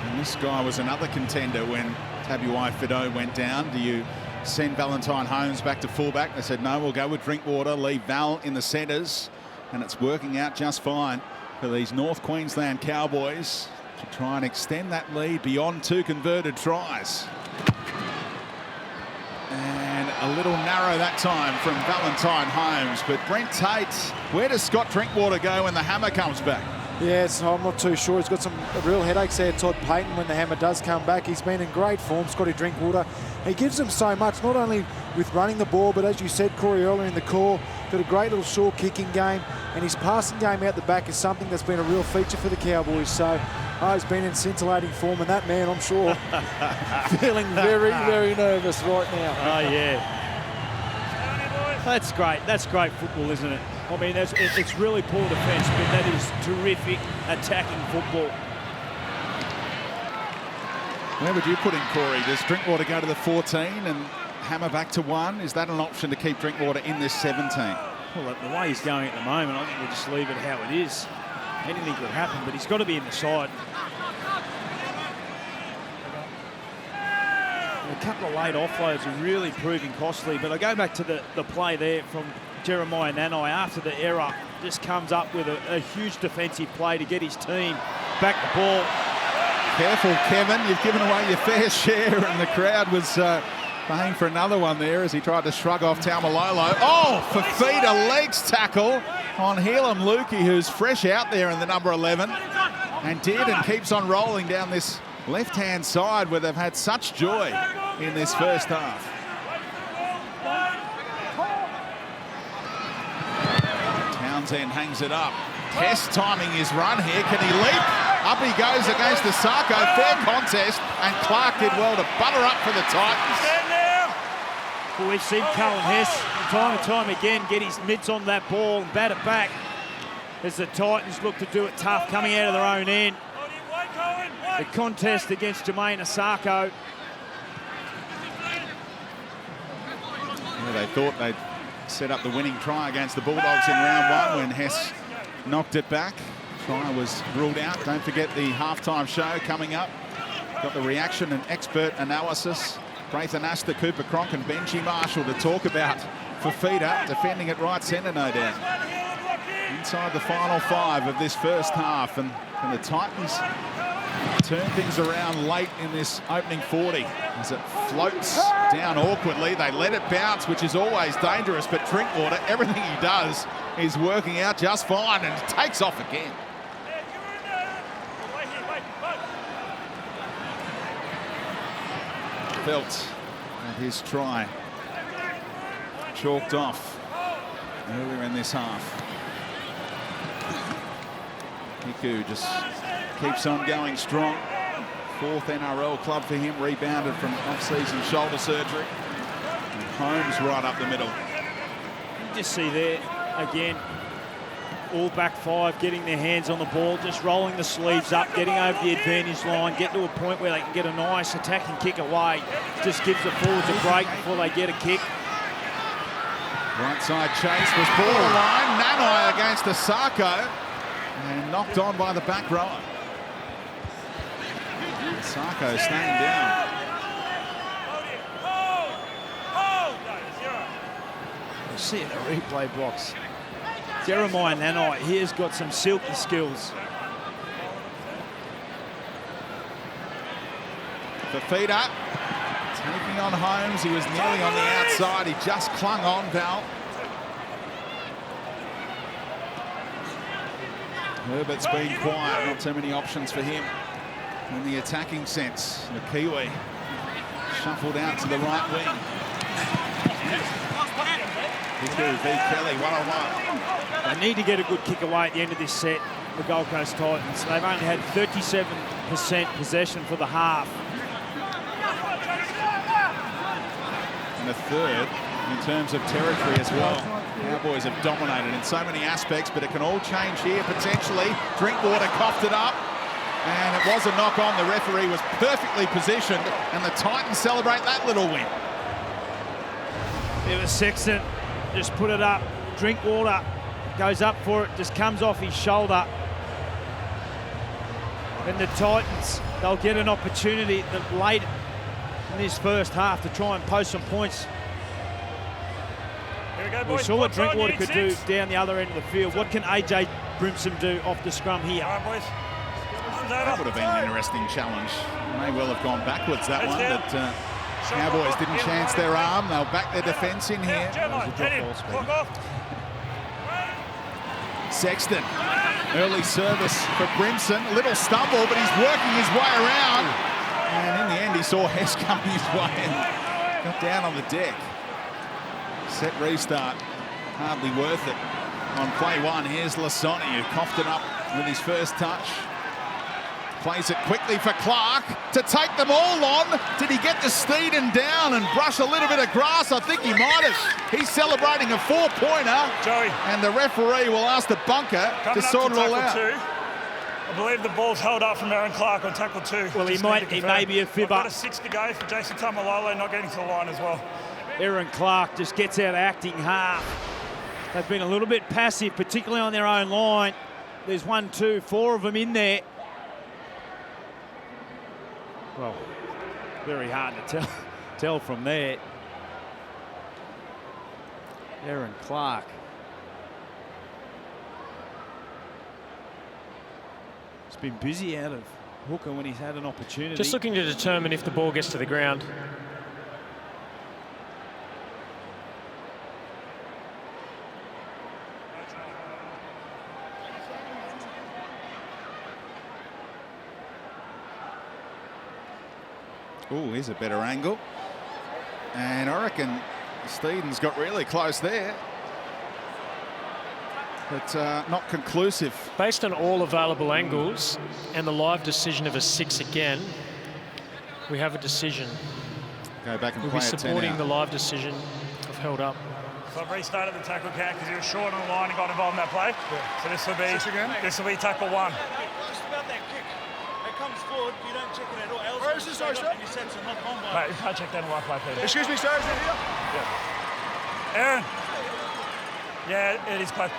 And this guy was another contender when Tabuai-Fidow went down. Do you send Valentine Holmes back to fullback? They said, no, we'll go with Drinkwater, leave Val in the centres. And it's working out just fine for these North Queensland Cowboys to try and extend that lead beyond 2 converted tries. And a little narrow that time from Valentine Holmes. But Brent Tate, where does Scott Drinkwater go when the hammer comes back? Yes, I'm not too sure. He's got some real headaches there, Todd Payton, when the hammer does come back. He's been in great form, Scotty Drinkwater. He gives them so much, not only with running the ball, but as you said, Corey, earlier in the call, got a great little short kicking game, and his passing game out the back is something that's been a real feature for the Cowboys. So he's been in scintillating form, and that man, I'm sure, feeling very, very nervous right now. Oh, yeah. That's great. That's great football, isn't it? I mean, it's really poor defence, but that is terrific attacking football. Where would you put him, Corey? Does Drinkwater go to the 14 and hammer back to 1? Is that an option to keep Drinkwater in this 17? Well, the way he's going at the moment, I think we'll just leave it how it is. Anything could happen, but he's got to be in the side. A couple of late offloads are really proving costly, but I go back to the play there from Jeremiah Nanai after the error. Just comes up with a huge defensive play to get his team back the ball. Careful, Kevin. You've given away your fair share, and the crowd was paying for another one there as he tried to shrug off Taumalolo. Oh, Fifita legs tackle on Helam Lukey, who's fresh out there in the number 11, and keeps on rolling down this left-hand side where they've had such joy in this first half. Townsend hangs it up. Test timing his run here. Can he leap? Up he goes against the Sarko. Fair contest, and Clark did well to butter up for the Titans. Well, we've seen Cullen Hess time and time again get his mitts on that ball and bat it back as the Titans look to do it tough, coming out of their own end. The contest against Jermaine Asako. Yeah, they thought they'd set up the winning try against the Bulldogs in round 1 when Hess knocked it back. Try was ruled out. Don't forget the halftime show coming up. Got the reaction and expert analysis. Braithen Astor, Cooper Cronk and Benji Marshall to talk about Fifita defending at right centre, no doubt. Inside the final 5 of this first half, and the Titans turn things around late in this opening 40 as it floats down awkwardly. They let it bounce, which is always dangerous, but Drinkwater, everything he does is working out just fine, and it takes off again. Felt that his try chalked off earlier in this half. Hiku just keeps on going strong. 4th NRL club for him, rebounded from off-season shoulder surgery. And Holmes right up the middle. You just see there, again, all back 5 getting their hands on the ball, just rolling the sleeves up, getting over the advantage line, get to a point where they can get a nice attacking kick away. Just gives the forwards a break before they get a kick. Right side chase was borderline. Nanai against Asako and knocked on by the back rower. Asako staying down. You see in the replay box, Jeremiah Nanai, he has got some silky skills. Fafita taking on Holmes. He was nearly on the outside. He just clung on, Val. Herbert's been quiet. Not too many options for him in the attacking sense. The Kiwi shuffled out to the right wing. Hiku v Kelly, 1-on-1. They need to get a good kick away at the end of this set, the Gold Coast Titans. They've only had 37% possession for the half. And a third in terms of territory as well. Cowboys have dominated in so many aspects, but it can all change here potentially. Drinkwater coughed it up, and it was a knock on. The referee was perfectly positioned, and the Titans celebrate that little win. It was Sexton, just put it up. Drinkwater goes up for it, just comes off his shoulder. And the Titans, they'll get an opportunity late in this first half to try and post some points. Here we go, boys. We saw what Box on, Drinkwater could do 6. down the other end of the field. What can AJ Brimson do off the scrum here? All right, boys. That would have been an interesting challenge. May well have gone backwards, that one, but Cowboys didn't chance their arm. They'll back their defence in here. Sexton, early service for Brimson. A little stumble, but he's working his way around. And in the end, he saw Hess coming his way and got down on the deck. Set restart, hardly worth it. On play 1, here's Lasoni, who coughed it up with his first touch. Plays it quickly for Clark to take them all on. Did he get the Steeden down and brush a little bit of grass? I think he might have. He's celebrating a 4-pointer. Joey. And the referee will ask the bunker to sort it all out. 2. I believe the ball's held up from Aaron Clark on tackle 2. Well, he may be a fib up. Got a 6 to go for Jason Tamalolo not getting to the line as well. Aaron Clark just gets out acting half. They've been a little bit passive, particularly on their own line. There's 1, 2, 4 of them in there. Well, very hard to tell from there. Aaron Clark. He's been busy out of hooker when he's had an opportunity. Just looking to determine if the ball gets to the ground. Oh, here's a better angle. And I reckon Steeden's got really close there. But not conclusive. Based on all available angles and the live decision of a 6 again, we have a decision. Go back and We'll play be it 10 supporting out. the live decision of held up. So I've restarted the tackle count because he was short on the line and got involved in that play. Yeah. So this will be tackle 1. Just about that kick. It comes forward, you don't check it at all. Else where is this, sir? You said it's not on by. Mate, you can't check that in live play, please. Excuse me, sir, is it here? Yeah. Aaron. Yeah, it is close.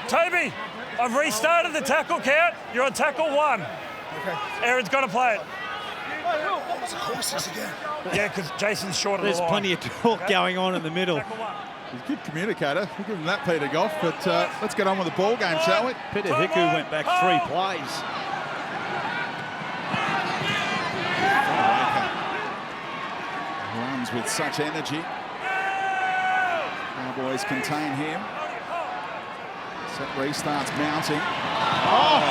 Toby, I've restarted the tackle count. You're on tackle 1. Okay. Aaron's got to play it. What's the horses again? Yeah, because Jason's short of the line. There's plenty of talk going on in the middle. Tackle 1. He's a good communicator. We'll give him that, Peter Goff. But let's get on with the ball game, shall we? Peter Hiku went back 3 plays. with such energy. Cowboys contain him. Set restarts mounting. Oh,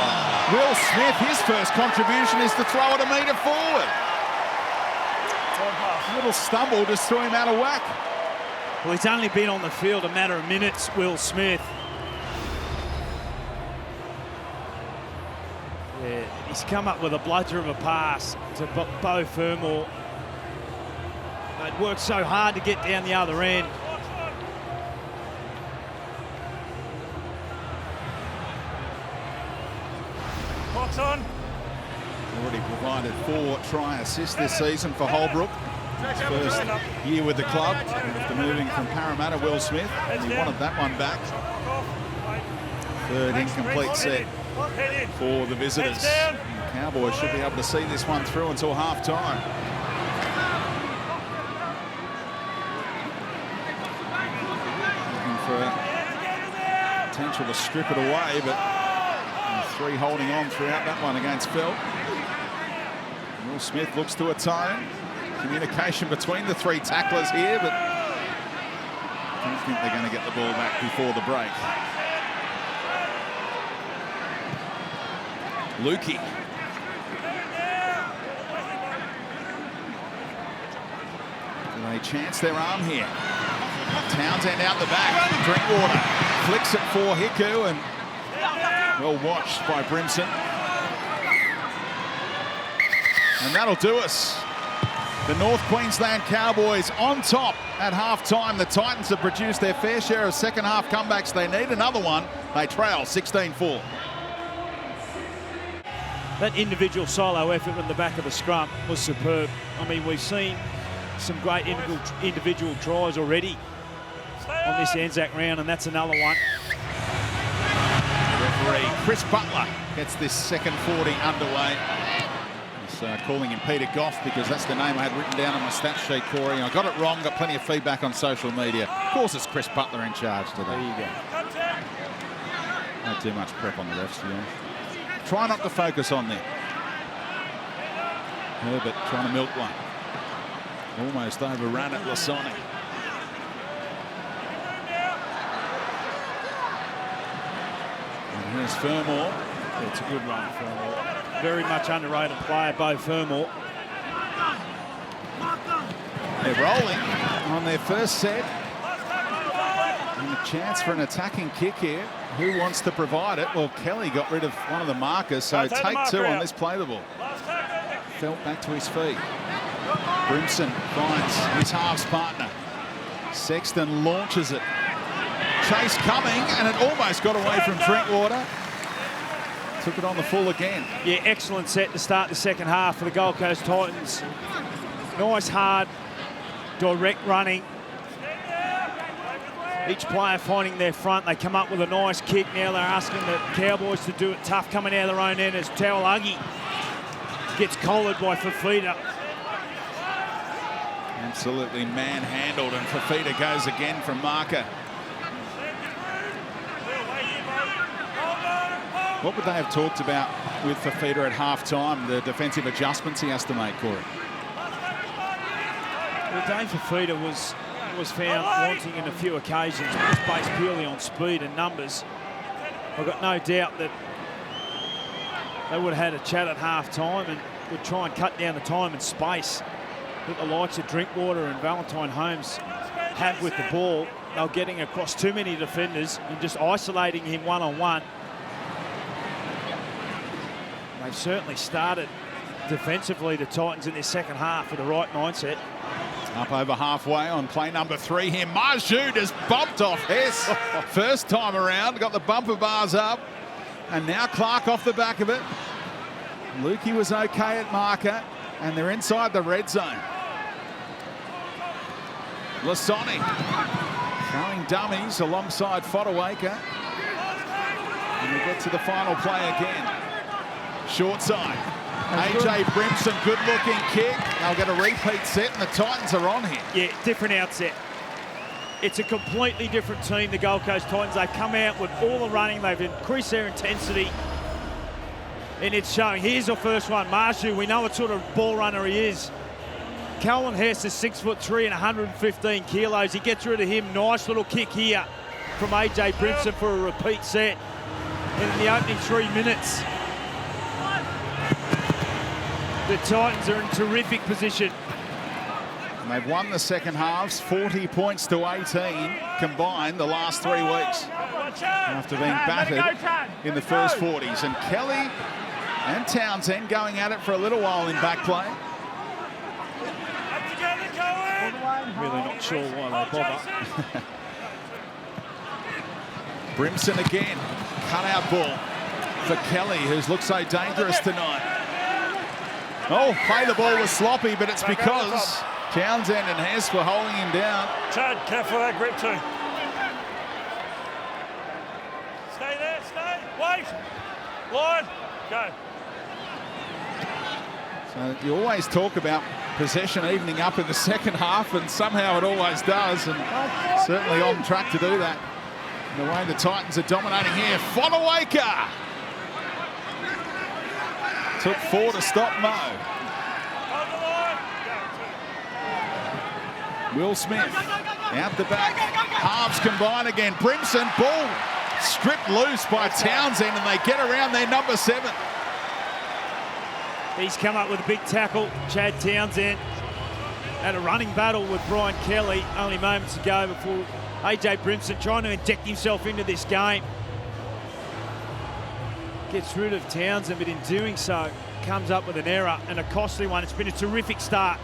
Will Smith, his first contribution is to throw it a metre forward. A little stumble just threw him out of whack. Well, he's only been on the field a matter of minutes, Will Smith. Yeah, he's come up with a bludger of a pass to Bo Fermor. They'd worked so hard to get down the other end. Box on. Already provided 4 try assists this season for Holbrook. His first year with the club after moving from Parramatta, Will Smith. He wanted that one back. Third incomplete set for the visitors. The Cowboys should be able to see this one through until half-time. Looking for potential to strip it away, but 3 holding on throughout that one against Phil. Will Smith looks to atone. Communication between the 3 tacklers here, but I don't think they're going to get the ball back before the break. Lukey. Do they chance their arm here? Townsend out the back. Drinkwater flicks it for Hiku, and well watched by Brimson. And that'll do us. The North Queensland Cowboys on top at half-time. The Titans have produced their fair share of second-half comebacks. They need another one. They trail 16-4. That individual solo effort in the back of the scrum was superb. I mean, we've seen some great individual tries already on this Anzac round, and that's another one. Referee Chris Butler gets this second 40 underway. Calling him Peter Goff because that's the name I had written down on my stat sheet, Corey. I got it wrong, got plenty of feedback on social media. Of course, it's Chris Butler in charge today. There you go. Not too much prep on the refs, to be honest. Try not to focus on them. Herbert trying to milk one. Almost overrun at Lasoni. And here's Fermor. It's a good run, Fermor. Very much underrated player, Bo Fermor. They're rolling on their first set. And a chance for an attacking kick here. Who wants to provide it? Well, Kelly got rid of one of the markers, so take 2 on this play the ball. Felt back to his feet. Brimson finds his halves partner. Sexton launches it. Chase coming, and it almost got away from Drinkwater. Took it on the full again. Yeah, excellent set to start the second half for the Gold Coast Titans. Nice, hard, direct running. Each player finding their front. They come up with a nice kick. Now they're asking the Cowboys to do it tough coming out of their own end as Taualagi gets collared by Fafita. Absolutely manhandled, and Fafita goes again from marker. What would they have talked about with Fafita at half-time, the defensive adjustments he has to make, Corey? Well, Dave Fafita was found wanting in a few occasions, but it's based purely on speed and numbers. I've got no doubt that they would have had a chat at half-time and would try and cut down the time and space that the likes of Drinkwater and Valentine Holmes have with the ball. They're getting across too many defenders and just isolating him one-on-one. They've certainly started defensively, the Titans, in their second half with the right mindset. Up over halfway on play number 3 here. Marju just bumped off Hess. First time around, got the bumper bars up. And now Clark off the back of it. Lukey was okay at marker, and they're inside the red zone. Lasoni throwing dummies alongside Fodawaker. And we get to the final play again. Short side. AJ Brimson, good-looking kick. They'll get a repeat set, and the Titans are on here. Yeah, different outset. It's a completely different team, the Gold Coast Titans. They've come out with all the running. They've increased their intensity, and it's showing. Here's the first one. Marshu, we know what sort of ball runner he is. Cohen Hess is 6'3" and 115 kilos. He gets rid of him. Nice little kick here from AJ Brimson for a repeat set in the opening 3 minutes. The Titans are in terrific position. And they've won the second halves, 40 points to 18 combined the last 3 weeks after being battered in the first 40s. And Kelly and Townsend going at it for a little while in back play. Really not sure why they bother. Brimson again, cut-out ball for Kelly, who's looked so dangerous tonight. Oh, play the ball was sloppy, but it's because Townsend and Hess were holding him down. Chad, careful of that grip too. Stay there, stay, wait. Line, go. So you always talk about possession evening up in the second half, and somehow it always does, and certainly on track to do that. The way the Titans are dominating here. Fonawaker took 4 to stop Mo. Will Smith out the back. Halves combine again. Brimson, ball stripped loose by Townsend, and they get around their number 7. He's come up with a big tackle. Chad Townsend had a running battle with Brian Kelly only moments ago before AJ Brimson trying to inject himself into this game. Gets rid of Townsend, but in doing so, comes up with an error and a costly one. It's been a terrific start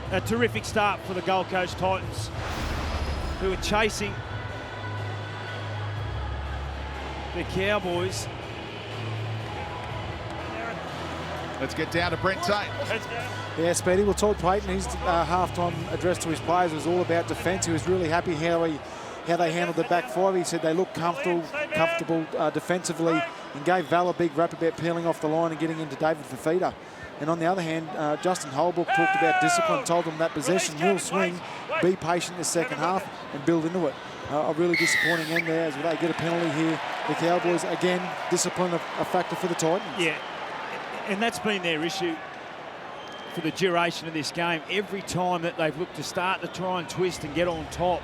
for the Gold Coast Titans, who are chasing the Cowboys. Let's get down to Brent Tate. Yeah, Speedy. Well, Todd Payton, his halftime address to his players was all about defence. He was really happy how they handled the back 5. He said they looked comfortable defensively, and gave Val a big rap about peeling off the line and getting into David Fafita. And on the other hand, Justin Holbrook talked about discipline, told them that possession will swing, be patient in the second half and build into it. A really disappointing end there as they get a penalty here. The Cowboys, again, discipline a factor for the Titans. Yeah, and that's been their issue for the duration of this game. Every time that they've looked to start to try and twist and get on top,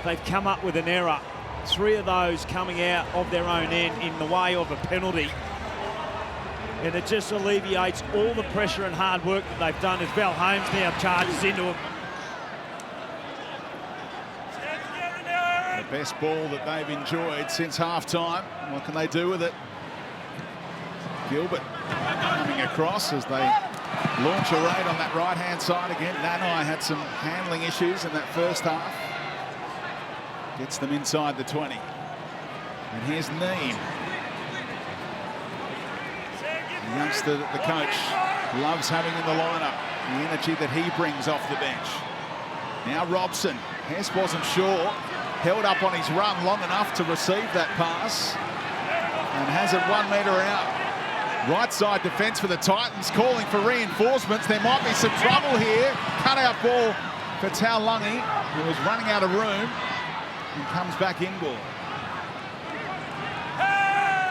they've come up with an error. 3 of those coming out of their own end in the way of a penalty. And it just alleviates all the pressure and hard work that they've done as Val Holmes now charges into them. The best ball that they've enjoyed since half-time. What can they do with it? Gilbert coming across as they launch a raid on that right-hand side again. Nanai had some handling issues in that first half. Gets them inside the 20. And here's Neem. The youngster that the coach loves having in the lineup. The energy that he brings off the bench. Now Robson. Hess wasn't sure. Held up on his run long enough to receive that pass. And has it 1 metre out. Right side defence for the Titans, calling for reinforcements. There might be some trouble here. Cut out ball for Taulagi, who was running out of room. And comes back in ball.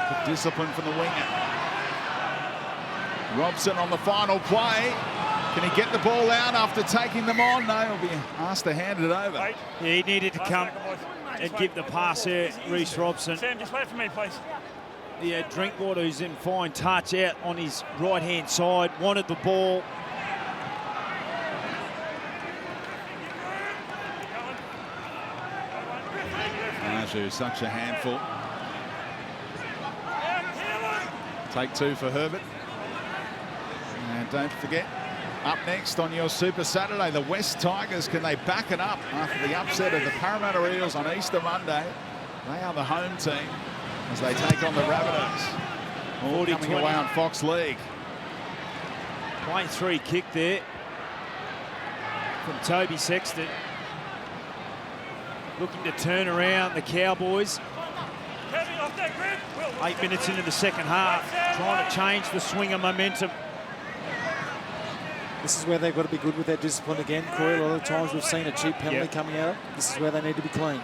Good discipline from the winger. Robson on the final play. Can he get the ball out after taking them on? No, he'll be asked to hand it over. Yeah, he needed to come and give the pass there, Reece Robson. Sam, just wait for me, please. Yeah, Drinkwater, who's in fine touch out on his right-hand side, wanted the ball. Naju, such a handful. Take 2 for Herbert. And don't forget, up next on your Super Saturday, the West Tigers. Can they back it up after the upset of the Parramatta Eels on Easter Monday? They are the home team as they take on the Rabbitohs. All coming away on Fox League. Play 3 kick there from Toby Sexton. Looking to turn around the Cowboys. 8 minutes into the second half, trying to change the swing of momentum. This is where they've got to be good with their discipline again, Corey. A lot of times we've seen a cheap penalty coming out. This is where they need to be clean.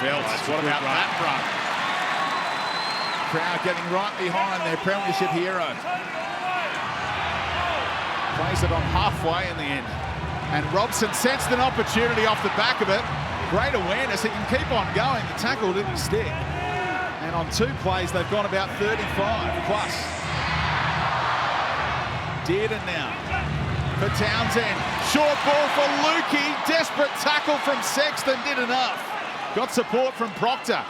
Phelps, what about that run? Crowd getting right behind their Premiership hero. Plays it on halfway in the end. And Robson sensed an opportunity off the back of it. Great awareness. He can keep on going. The tackle didn't stick. And on 2 plays, they've gone about 35 plus. Dearden now for Townsend. Short ball for Lukey. Desperate tackle from Sexton. Did enough. Got support from Proctor.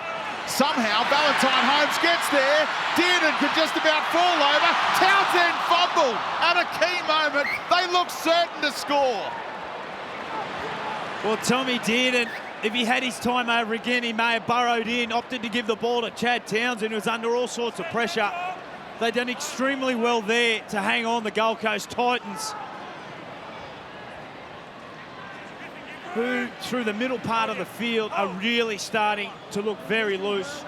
Somehow Valentine Holmes gets there. Dearden could just about fall over. Townsend fumbled at a key moment. They look certain to score. Well, Tommy Dearden, if he had his time over again, he may have burrowed in, opted to give the ball to Chad Townsend, who was under all sorts of pressure. They've done extremely well there to hang on the Gold Coast Titans, who, through the middle part of the field, are really starting to look very loose.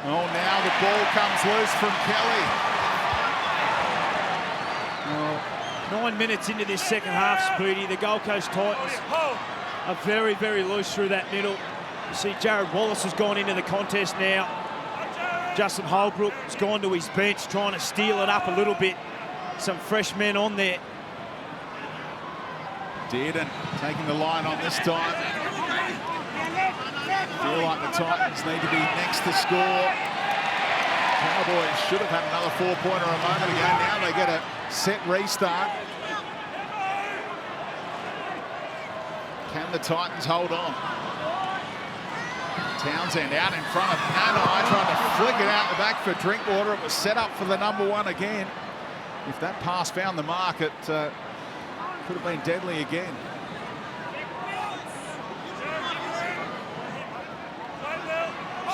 Oh, now the ball comes loose from Kelly. Well, 9 minutes into this second half, Speedy, the Gold Coast Titans are very, very loose through that middle. You see Jared Wallace has gone into the contest now. Justin Holbrook has gone to his bench, trying to steal it up a little bit. Some fresh men on there. Dearden taking the line on this time. Feel like the Titans need to be next to score. Cowboys should have had another 4-pointer a moment ago. Now they get a set restart. Can the Titans hold on? Townsend out in front of Nanai, trying to flick it out the back for Drinkwater. It was set up for the number 1 again. If that pass found the mark, it could have been deadly again.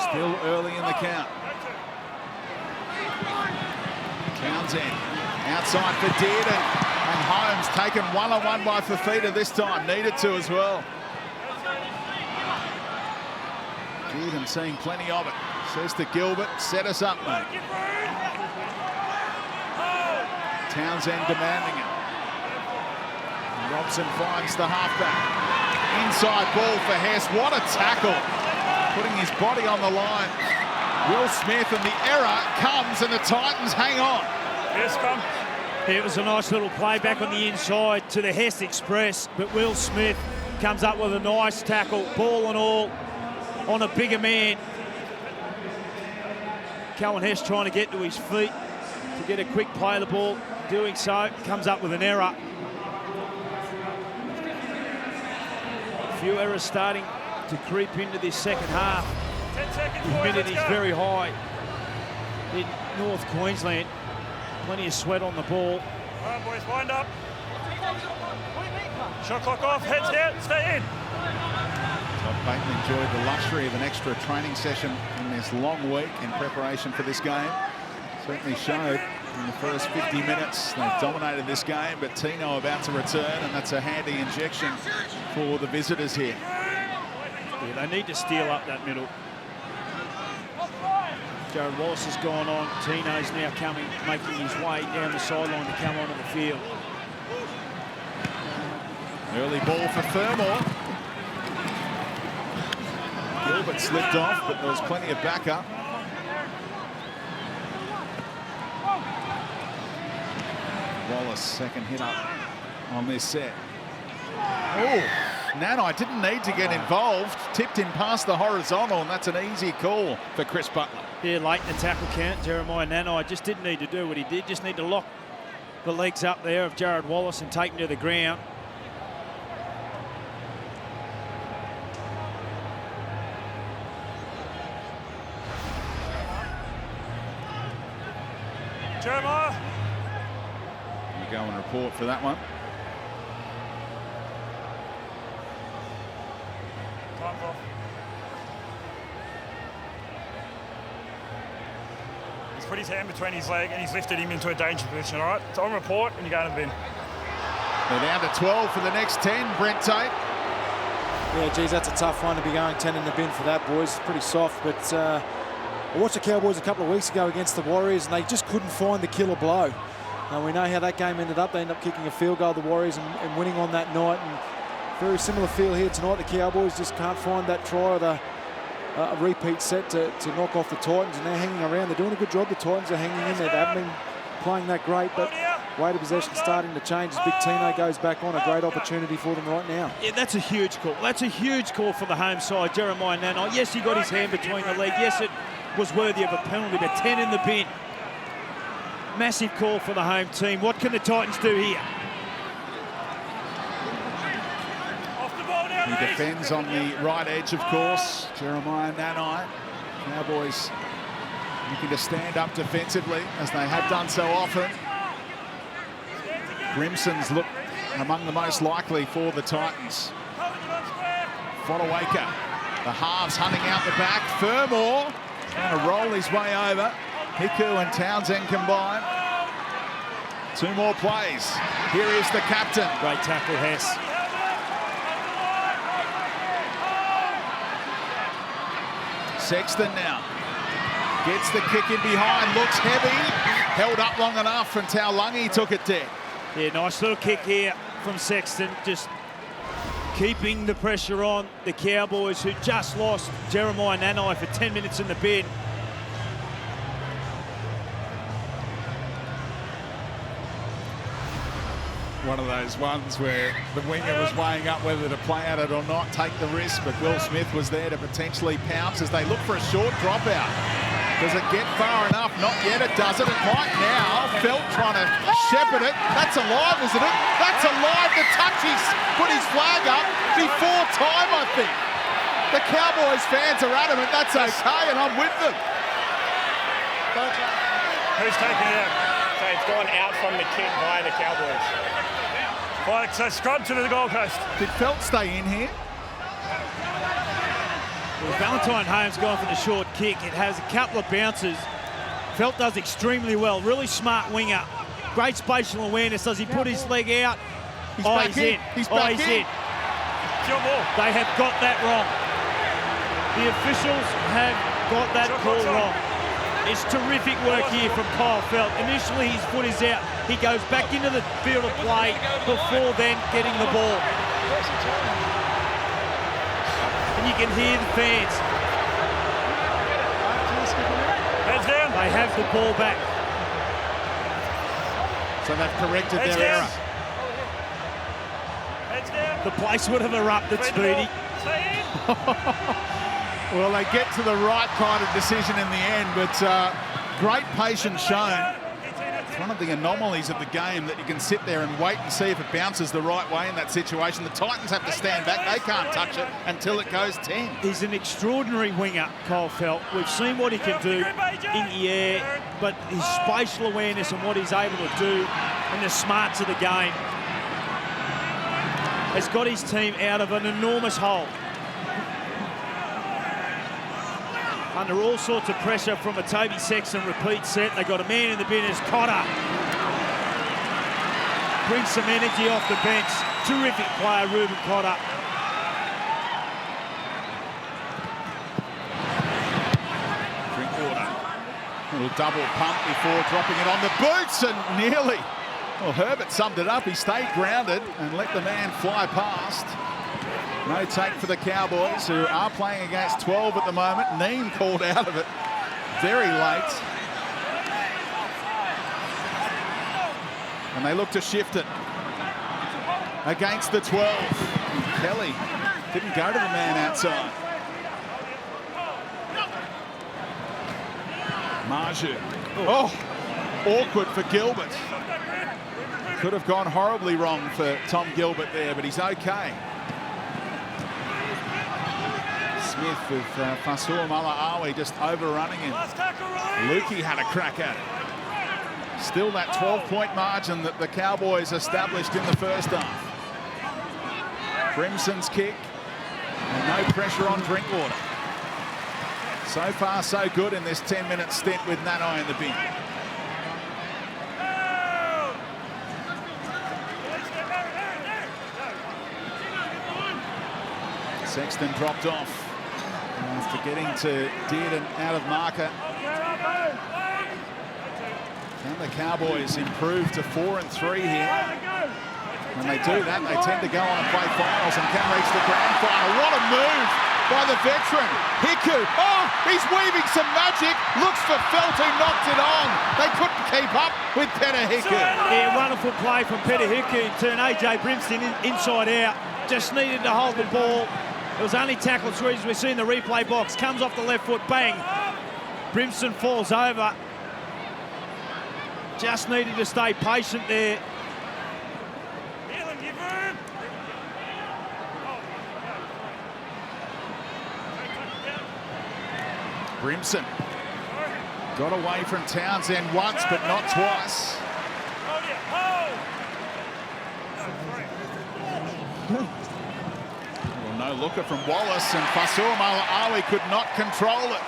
Still early in the count. Townsend outside for Dearden, and Holmes taken one-on-one by Fafita this time. Needed to as well. Dearden seeing plenty of it. Says to Gilbert, set us up, mate. Townsend demanding it. Robson finds the halfback. Inside ball for Hess. What a tackle. Putting his body on the line. Will Smith, and the error comes, and the Titans hang on. Yes, come. It was a nice little play back on the inside to the Hess Express, but Will Smith comes up with a nice tackle, ball and all, on a bigger man. Cohen Hess trying to get to his feet to get a quick play of the ball. Doing so, comes up with an error. A few errors starting to creep into this second half. Humidity is very high in North Queensland. Plenty of sweat on the ball. All right, boys, wind up. Shot clock off, heads down, stay in. Todd Bateman enjoyed the luxury of an extra training session in this long week in preparation for this game. Certainly showed in the first 50 minutes. They've dominated this game, but Tino about to return, and that's a handy injection for the visitors here. Yeah, they need to steal up that middle. Jared Wallace has gone on. Tino's now coming, making his way down the sideline to come onto the field. Early ball for Fermor. Gilbert slipped off, but there was plenty of backup. Wallace, second hit up on this set. Oh, Nanai didn't need to get involved. Tipped in past the horizontal, and that's an easy call for Chris Butler. Yeah, late in the tackle count, Jeremiah Nanai just didn't need to do what he did. Just need to lock the legs up there of Jared Wallace and take him to the ground. Jeremiah. You go and report for that one. Time's off. He's put his hand between his leg and he's lifted him into a dangerous position, all right? It's on report and you go to the bin. They're down to 12 for the next 10, Brent Tate. Yeah, geez, that's a tough one to be going 10 in the bin for that, boys. It's pretty soft, but I watched the Cowboys a couple of weeks ago against the Warriors, and they just couldn't find the killer blow. We know how that game ended up. They ended up kicking a field goal, the Warriors, and winning on that night. And very similar feel here tonight. The Cowboys just can't find that try or a repeat set to knock off the Titans, and they're hanging around. They're doing a good job. The Titans are hanging in there. They haven't been playing that great, but Weight of possession starting to change as Big Tino goes back on. A great opportunity for them right now. Yeah, that's a huge call. That's a huge call for the home side. Jeremiah Nanai. Yes, he got his hand between the leg. Yes, it was worthy of a penalty, but 10 in the bin. Massive call for the home team. What can the Titans do here? He defends on the right edge, of course. Jeremiah Nanai. Cowboys looking to stand up defensively, as they have done so often. Grimson's look among the most likely for the Titans. Fodawaker, the halves hunting out the back. Fermor trying to roll his way over. Hiku and Townsend combine. 2 more plays. Here is the captain. Great tackle, Hess. Sexton now gets the kick in behind, looks heavy, held up long enough, and Taulagi took it dead. Yeah, nice little kick here from Sexton, just keeping the pressure on the Cowboys, who just lost Jeremiah Nanai for 10 minutes in the bin. One of those ones where the winger was weighing up whether to play at it or not, take the risk, but Will Smith was there to potentially pounce as they look for a short dropout. Does it get far enough? Not yet, it doesn't. It might now. Felt trying to shepherd it. That's alive, isn't it? That's alive. The touchies put his flag up before time, I think. The Cowboys fans are adamant that's okay, and I'm with them. Who's taking it out? So it's gone out from the kick by the Cowboys. Right, so scrub to the Gold Coast. Did Felt stay in here? Well, Valentine Holmes going for the short kick. It has a couple of bounces. Felt does extremely well. Really smart winger. Great spatial awareness. Does he put his leg out? He's back in. He's back in. They have got that wrong. The officials have got that call wrong. It's terrific work here from Kyle Felt. Initially, his foot is out. He goes back into the field of play before then getting the ball. And you can hear the fans. Heads down. They have the ball back. So they've corrected Heads their down. error. Heads down. The place would have erupted, Speedy. Stay in. Well, they get to the right kind of decision in the end, but great patience shown. It's one of the anomalies of the game that you can sit there and wait and see if it bounces the right way in that situation. The Titans have to stand back. They can't touch it until it goes 10. He's an extraordinary winger, Kyle Felt. We've seen what he can do in the air, but his spatial awareness and what he's able to do and the smarts of the game has got his team out of an enormous hole. Under all sorts of pressure from a Toby Sexton repeat set. They got a man in the bin as Cotter. Brings some energy off the bench. Terrific player, Reuben Cotter. Drinkwater. A little double pump before dropping it on the boots and nearly. Well, Herbert summed it up. He stayed grounded and let the man fly past. No take for the Cowboys, who are playing against 12 at the moment. Neem called out of it very late. And they look to shift it against the 12. Kelly didn't go to the man outside. Marju. Oh, awkward for Gilbert. Could have gone horribly wrong for Tom Gilbert there, but he's okay. Smith with Fasua Mala'awi just overrunning him. Lukey had a crack at it. Still that 12-point margin that the Cowboys established in the first half. Grimson's kick, and no pressure on Drinkwater. So far, so good in this 10-minute stint with Nanai in the bin. Sexton dropped off after getting to Dearden out of marker. Can the Cowboys improve to 4-3 here? When they do that, they tend to go on and play finals and can reach the grand final. What a move by the veteran. Hiku, oh, he's weaving some magic. Looks for Felt, who knocked it on. They couldn't keep up with Peter Hiku. Yeah, wonderful play from Peter Hiku. Turn AJ Brimson inside out. Just needed to hold the ball. It was only tackled through, as we see in the replay box. Comes off the left foot, bang. Brimson falls over. Just needed to stay patient there. Brimson got away from Townsend once, but not twice. Well, no looker from Wallace, and Fasua Mala'awi could not control it.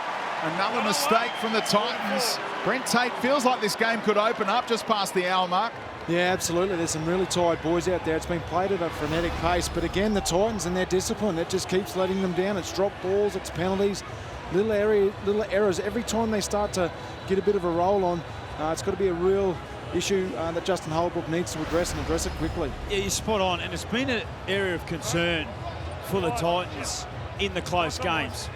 Another mistake from the Titans. Brent Tate feels like this game could open up just past the hour mark. Yeah, absolutely. There's some really tired boys out there. It's been played at a frenetic pace, but again, the Titans and their discipline, it just keeps letting them down. It's drop balls, it's penalties, little errors. Every time they start to get a bit of a roll on, it's got to be a real issue that Justin Holbrook needs to address, and address it quickly. Yeah, you're spot on, and it's been an area of concern for the Titans in the close games.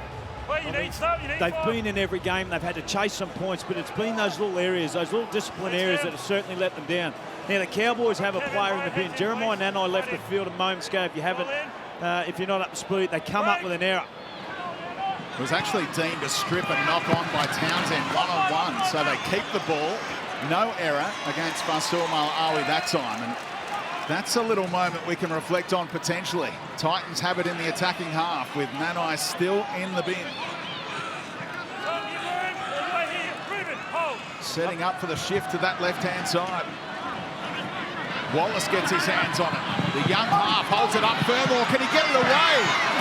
They've been in every game. They've had to chase some points, but it's been those little areas, those little discipline areas that have certainly let them down. Now, the Cowboys have a player in the bin. Jeremiah Nanai left the field a moment ago. If you haven't, if you're not up to speed, they come up with an error. It was actually deemed a strip and knock on by Townsend, one-on-one. So they keep the ball. No error against Fasua Mala'awi that time. And that's a little moment we can reflect on potentially. Titans have it in the attacking half with Nanai still in the bin. Setting up for the shift to that left-hand side. Wallace gets his hands on it. The young half holds it up. Fermor, can he get it away?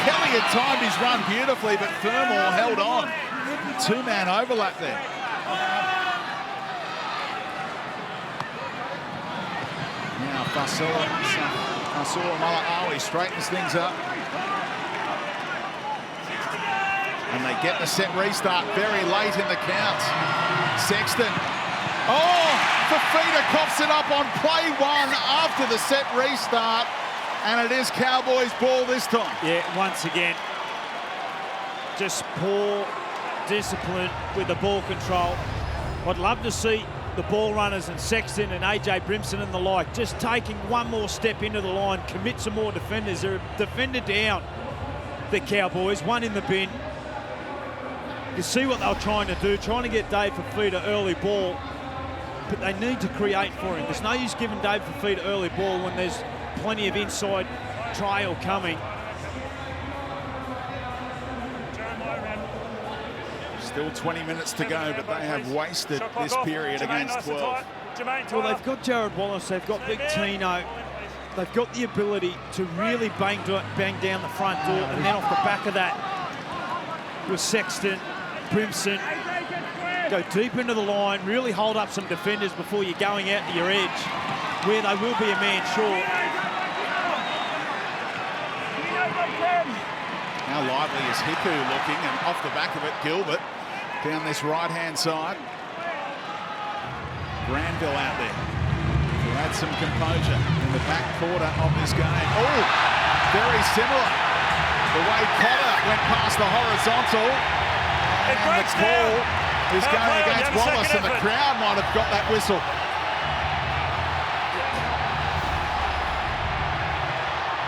Kelly had timed his run beautifully, but Fermor held on. Two-man overlap there. Now Fasua Mala'awi straightens things up. And they get the set restart very late in the count. Sexton. Oh, Fafita coughs it up on play one after the set restart. And it is Cowboys ball this time. Yeah, once again, just poor discipline with the ball control. I'd love to see the ball runners and Sexton and AJ Brimson and the like just taking one more step into the line, commit some more defenders. They're a defender down, the Cowboys, one in the bin. You see what they were trying to do, trying to get Dave Fafita early ball, but they need to create for him. There's no use giving Dave Fafita early ball when there's plenty of inside trail coming. Still 20 minutes to go, but they have wasted this period against 12. Well, they've got Jared Wallace, they've got Big Tino, they've got the ability to really bang down the front door, and then off the back of that with Sexton, Brimson, go deep into the line, really hold up some defenders before you're going out to your edge, where they will be a man short. How lively is Hiku looking, and off the back of it, Gilbert down this right-hand side. Granville out there to add some composure in the back quarter of this game. Oh, very similar. The way Cotter went past the horizontal, and the call is going against Wallace, and the crowd might have got that whistle.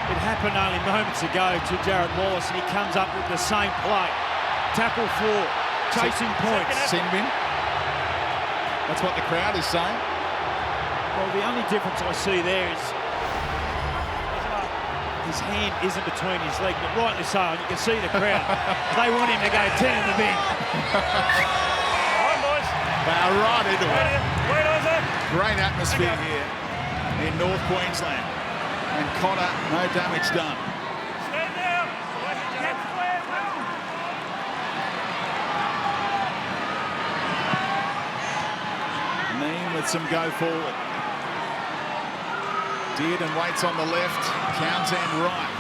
It happened only moments ago to Jared Wallace, and he comes up with the same play. Tackle for chasing points. Sin bin. That's what the crowd is saying. Well, the only difference I see there is his hand isn't between his legs, but rightly so, and you can see the crowd. They want him to go 10 in the bin. Right into it. Great atmosphere here in North Queensland. And Cotter, no damage done. Neem with some go forward. Dearden waits on the left, Townsend right.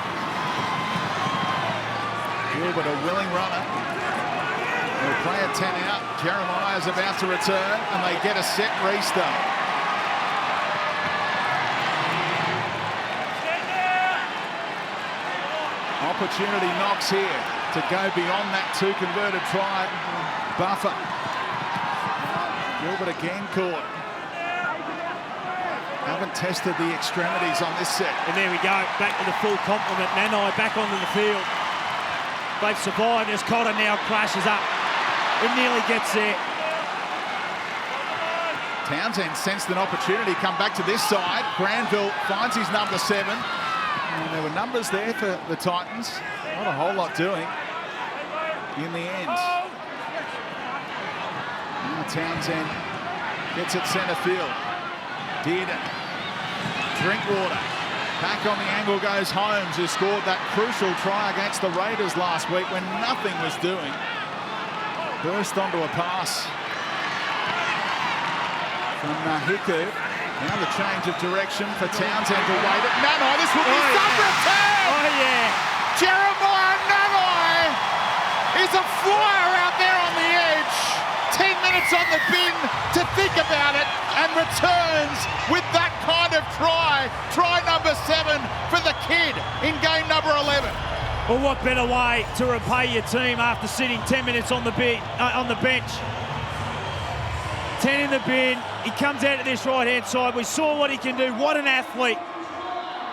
Gilbert a willing runner. They'll play a 10 out. Jeremiah's about to return, and they get a set restart. Opportunity knocks here to to go beyond that 2 converted try buffer. Gilbert again caught. Haven't tested the extremities on this set. And there we go, back to the full complement. Nanai back onto the field. They've survived as Cotter now crashes up. It nearly gets there. Townsend sensed an opportunity, come back to this side. Granville finds his number 7. And there were numbers there for the Titans. Not a whole lot doing in the end. Now Townsend gets it centre field. Did Drinkwater. Back on the angle goes Holmes, who scored that crucial try against the Raiders last week when nothing was doing. Burst onto a pass from Hiku. Now the change of direction for Townsend to wait it. Nanai, this will be some return! Oh, yeah. Jeremiah Nanai is a flyer out there on the edge. 10 minutes on the bin to think about it, and returns with that kind of try. Try number 7 for the kid in game number 11. Well, what better way to repay your team after sitting 10 minutes on the bench? 10 in the bin. He comes out to this right-hand side. We saw what he can do. What an athlete.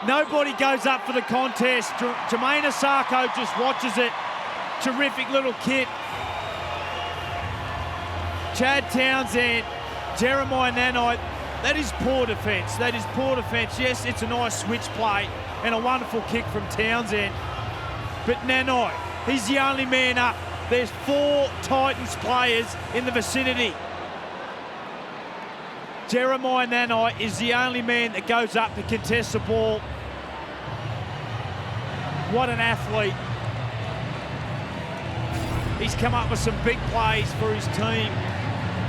Nobody goes up for the contest. Jermaine Asako just watches it. Terrific little kid. Chad Townsend, Jeremiah Nanai, that is poor defence. That is poor defence. Yes, it's a nice switch play and a wonderful kick from Townsend. But Nanai, he's the only man up. There's 4 Titans players in the vicinity. Jeremiah Nanai is the only man that goes up to contest the ball. What an athlete. He's come up with some big plays for his team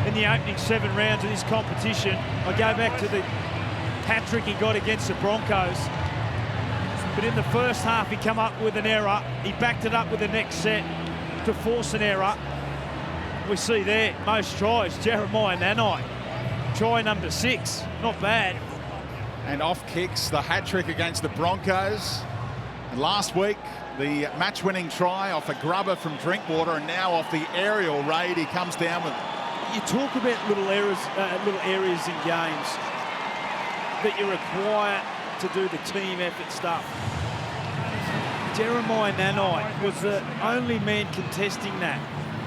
in the opening 7 rounds of this competition. I go back to the hat-trick he got against the Broncos. But in the first half, he come up with an error. He backed it up with the next set to force an error. We see there, most tries, Jeremiah Nanai. Try number 6, not bad. And off kicks, the hat-trick against the Broncos. And last week, the match-winning try off a grubber from Drinkwater, and now off the aerial raid, he comes down with it. You talk about little areas in games that you require to do the team effort stuff. Jeremiah Nanai was the only man contesting that.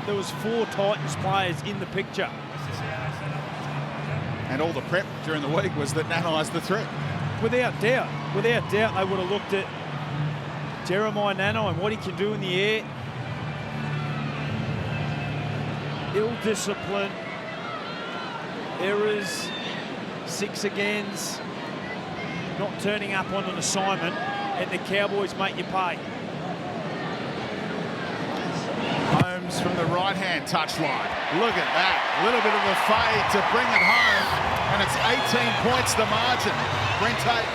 There was 4 Titans players in the picture. And all the prep during the week was that Nanai's the threat. Without doubt, they would have looked at Jeremiah Nanai and what he can do in the air. Ill-discipline, errors, 6 agains, not turning up on an assignment, and the Cowboys make you pay. Holmes from the right-hand touchline. Look at that. A little bit of a fade to bring it home, and it's 18 points the margin. Brent Tate.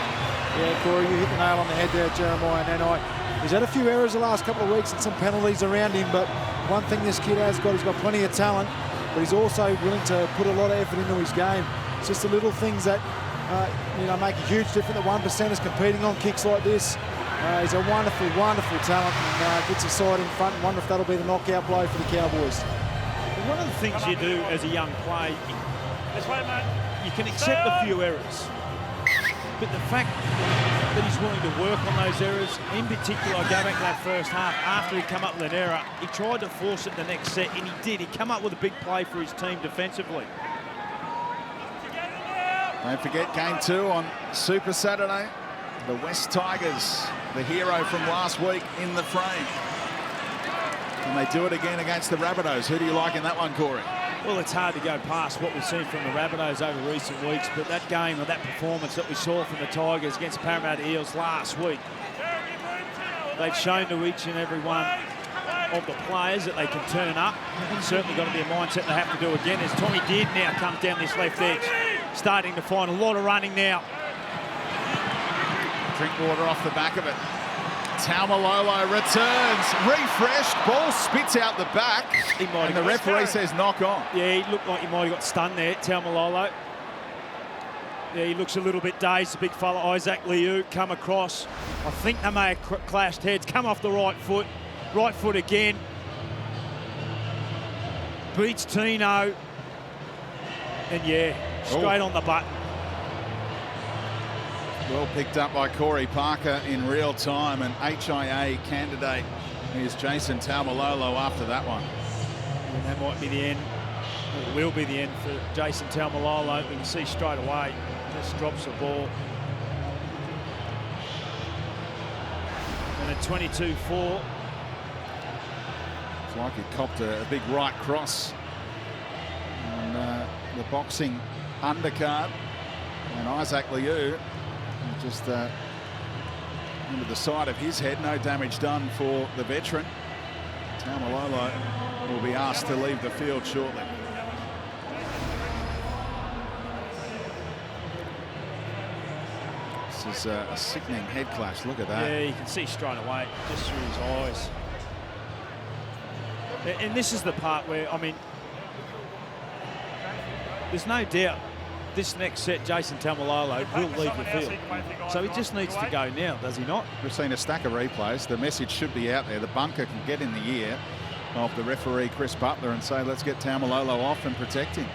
Yeah, Corey, you hit the nail on the head there, Jeremiah Nanai. He's had a few errors the last couple of weeks and some penalties around him, but one thing this kid has got, he's got plenty of talent, but he's also willing to put a lot of effort into his game. It's just the little things that make a huge difference. The 1%ers competing on kicks like this. He's a wonderful, wonderful talent, and gets his side in front. And wonder if that'll be the knockout blow for the Cowboys. One of the things you do as a young player, you can accept a few errors, but the fact that he's willing to work on those errors, in particular, I go back to that first half, after he come up with an error, he tried to force it the next set, and he did. He come up with a big play for his team defensively. Don't forget game 2 on Super Saturday. The West Tigers, the hero from last week, in the frame. And they do it again against the Rabbitohs. Who do you like in that one, Corey? Well, it's hard to go past what we've seen from the Rabbitohs over recent weeks, but that game or that performance that we saw from the Tigers against Parramatta Eels last week, they've shown to each and every one of the players that they can turn up. It's certainly got to be a mindset they have to do again, as Tommy Deard now comes down this left edge, starting to find a lot of running now. Drinkwater off the back of it. Taumalolo returns, refreshed, ball spits out the back, and the referee says knock on. Yeah, he looked like he might have got stunned there, Taumalolo. Yeah, he looks a little bit dazed, the big fella, Isaac Liu, come across. I think they may have clashed heads, come off the right foot. Right foot again. Beats Tino. And yeah, straight on the button. Well picked up by Corey Parker in real time, and HIA candidate is Jason Taumalolo after that one. And that might be the end, or will be the end for Jason Taumalolo. We can see straight away, just drops the ball. And a 22-4. It's like he copped a big right cross on the boxing undercard. And Isaac Liu just into the side of his head. No damage done for the veteran. Taumalolo will be asked to leave the field shortly. This is a sickening head clash. Look at that. Yeah, you can see straight away, just through his eyes. And this is the part where, I mean, there's no doubt this next set, Jason Taumalolo will leave the field. So he just needs to go now, does he not? We've seen a stack of replays. The message should be out there. The bunker can get in the ear of the referee, Chris Butler, and say, let's get Taumalolo off and protect him.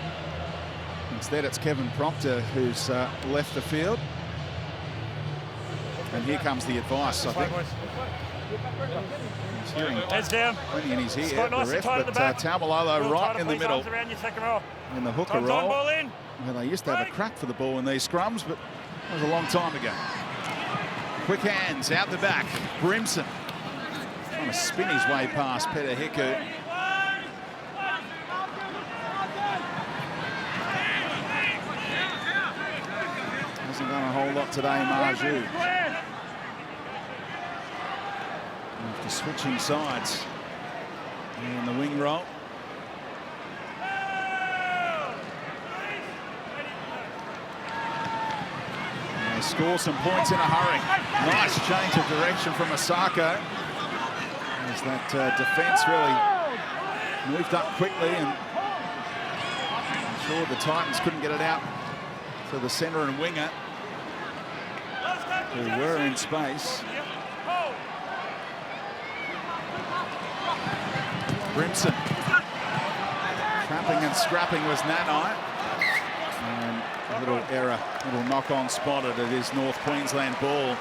Instead, it's Kevin Proctor who's left the field. And here comes the advice, I think. He's hearing plenty in his ear, the ref, but Taumalolo right in the middle in the hooker roll. Well, they used to have a crack for the ball in these scrums, but that was a long time ago. Quick hands out the back. Brimson trying to spin his way past Peter Hiku. Hasn't done a whole lot today, Marju. After switching sides in the wing roll. They score some points in a hurry. Nice change of direction from Osako. As that defence really moved up quickly, and I'm sure the Titans couldn't get it out to the centre and winger, who were in space. Brimson. Trapping and scrapping was Nanai. And a little error, little knock-on spotted. It is North Queensland ball.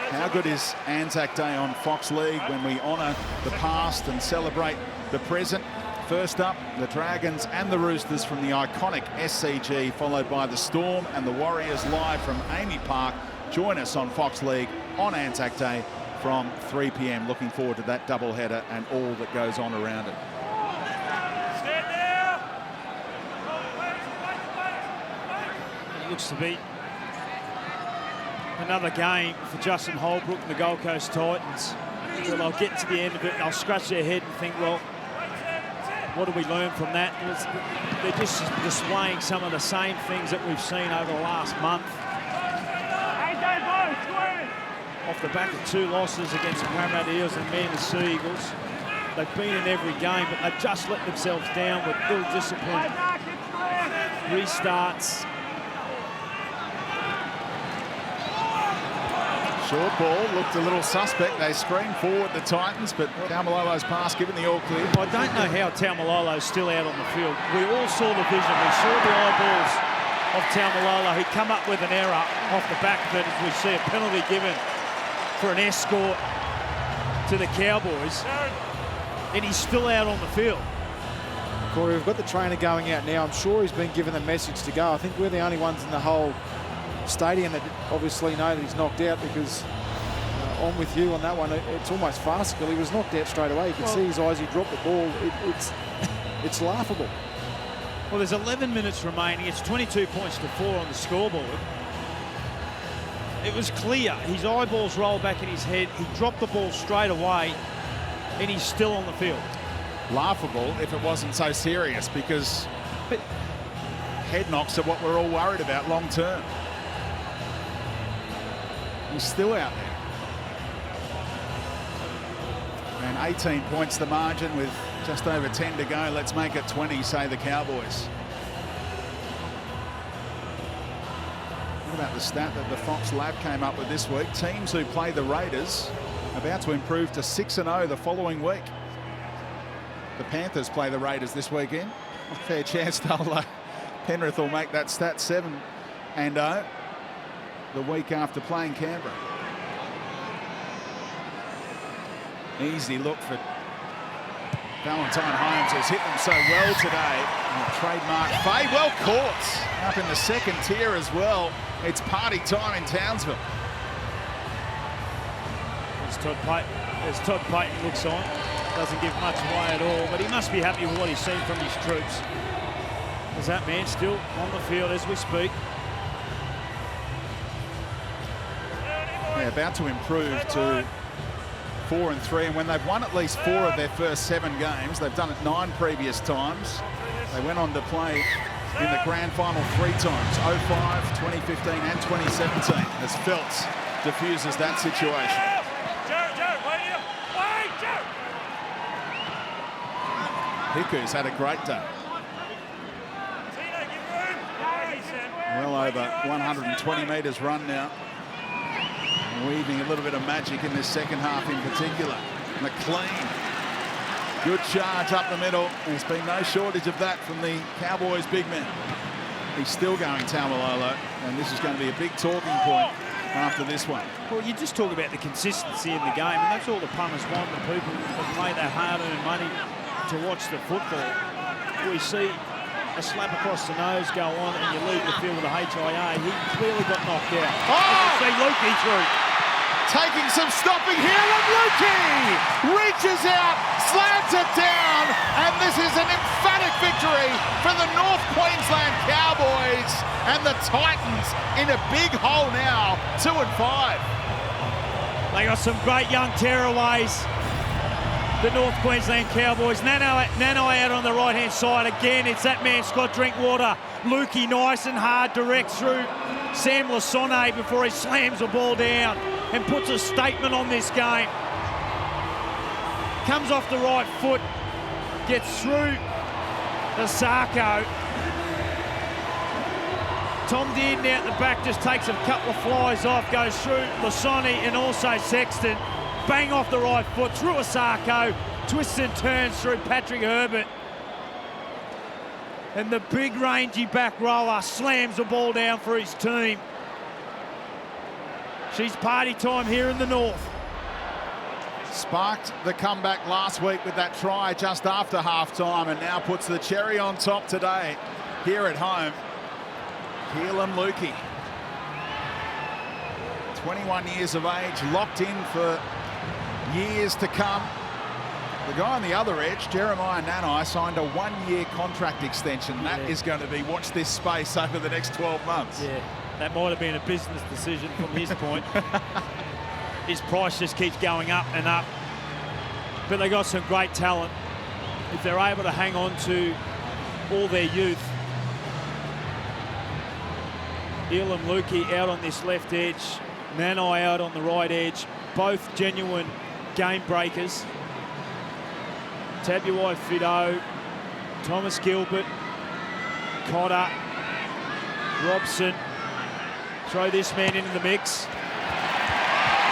How good is Anzac Day on Fox League when we honour the past and celebrate the present? First up, the Dragons and the Roosters from the iconic SCG, followed by the Storm and the Warriors live from Amy Park. Join us on Fox League on Anzac Day from 3 p.m. Looking forward to that doubleheader and all that goes on around it. It looks to be another game for Justin Holbrook and the Gold Coast Titans. Well, they'll get to the end of it and they'll scratch their head and think, well, what do we learn from that? They're just displaying some of the same things that we've seen over the last month. Off the back of 2 losses against the Parramatta Eels and Manly Sea Eagles. They've been in every game, but they've just let themselves down with ill discipline. Restarts. Short ball looked a little suspect. They screamed forward, the Titans, but Taumalolo's pass given the all clear. I don't know how Taumalolo's still out on the field. We all saw the vision. We saw the eyeballs of Taumalolo. He come up with an error off the back of it, as we see a penalty given for an escort to the Cowboys. And he's still out on the field. Corey, we've got the trainer going out now. I'm sure he's been given the message to go. I think we're the only ones in the whole stadium that obviously know that he's knocked out, because I'm with you on that one. It's almost farcical. He was knocked out straight away. You can see his eyes. He dropped the ball. It's laughable. Well, there's 11 minutes remaining. It's 22 points to 4 on the scoreboard. It was clear. His eyeballs rolled back in his head. He dropped the ball straight away, and he's still on the field. Laughable if it wasn't so serious, because head knocks are what we're all worried about long term. He's still out there. And 18 points the margin with just over 10 to go. Let's make it 20, say the Cowboys. What about the stat that the Fox Lab came up with this week? Teams who play the Raiders about to improve to 6-0 the following week. The Panthers play the Raiders this weekend. Fair chance Penrith will make that stat 7-0 the week after playing Canberra. Easy look for Valentine Holmes, has hit them so well today. Trademark fade, well caught up in the second tier as well. It's party time in Townsville. As Todd Payton looks on, doesn't give much away at all, but he must be happy with what he's seen from his troops. As that man still on the field as we speak. Yeah, about to improve to 4-3, and when they've won at least 4 of their first 7 games, they've done it 9 previous times. They went on to play in the grand final 3 times, 05, 2015 and 2017, as Phelps diffuses that situation. Hiku's had a great day. Well over 120 metres run now. Weaving a little bit of magic in this second half in particular. McLean, good charge up the middle. There's been no shortage of that from the Cowboys big man. He's still going Taumalolo, and this is going to be a big talking point after this one. Well, you just talk about the consistency in the game, and that's all the punters want, the people that play their hard-earned money to watch the football. We see a slap across the nose go on and you leave the field with a HIA. He clearly got knocked out. Oh! See Lukey through. Taking some stopping here, and Lukey reaches out, slams it down, and this is an emphatic victory for the North Queensland Cowboys, and the Titans in a big hole now, 2-5. They got some great young tearaways. The North Queensland Cowboys. Nanai out on the right-hand side again. It's that man, Scott Drinkwater. Lukey nice and hard, direct through Sam Lasone before he slams the ball down and puts a statement on this game. Comes off the right foot, gets through the Sarko. Tom Dearden out the back just takes a couple of flies off, goes through Lasone and also Sexton. Bang off the right foot, through Asako, twists and turns through Patrick Herbert. And the big rangy back rower slams the ball down for his team. She's party time here in the North. Sparked the comeback last week with that try just after half-time, and now puts the cherry on top today here at home. Keelan Lukey, 21 years of age, locked in for years to come. The guy on the other edge, Jeremiah Nanai, signed a 1-year contract extension. That is going to be, watch this space over the next 12 months. Yeah, that might have been a business decision from his point. His price just keeps going up and up. But they got some great talent. If they're able to hang on to all their youth. Elam Lukey out on this left edge, Nanai out on the right edge, both genuine game breakers. Tabuai Fido, Thomas Gilbert, Cotter, Robson. Throw this man into the mix.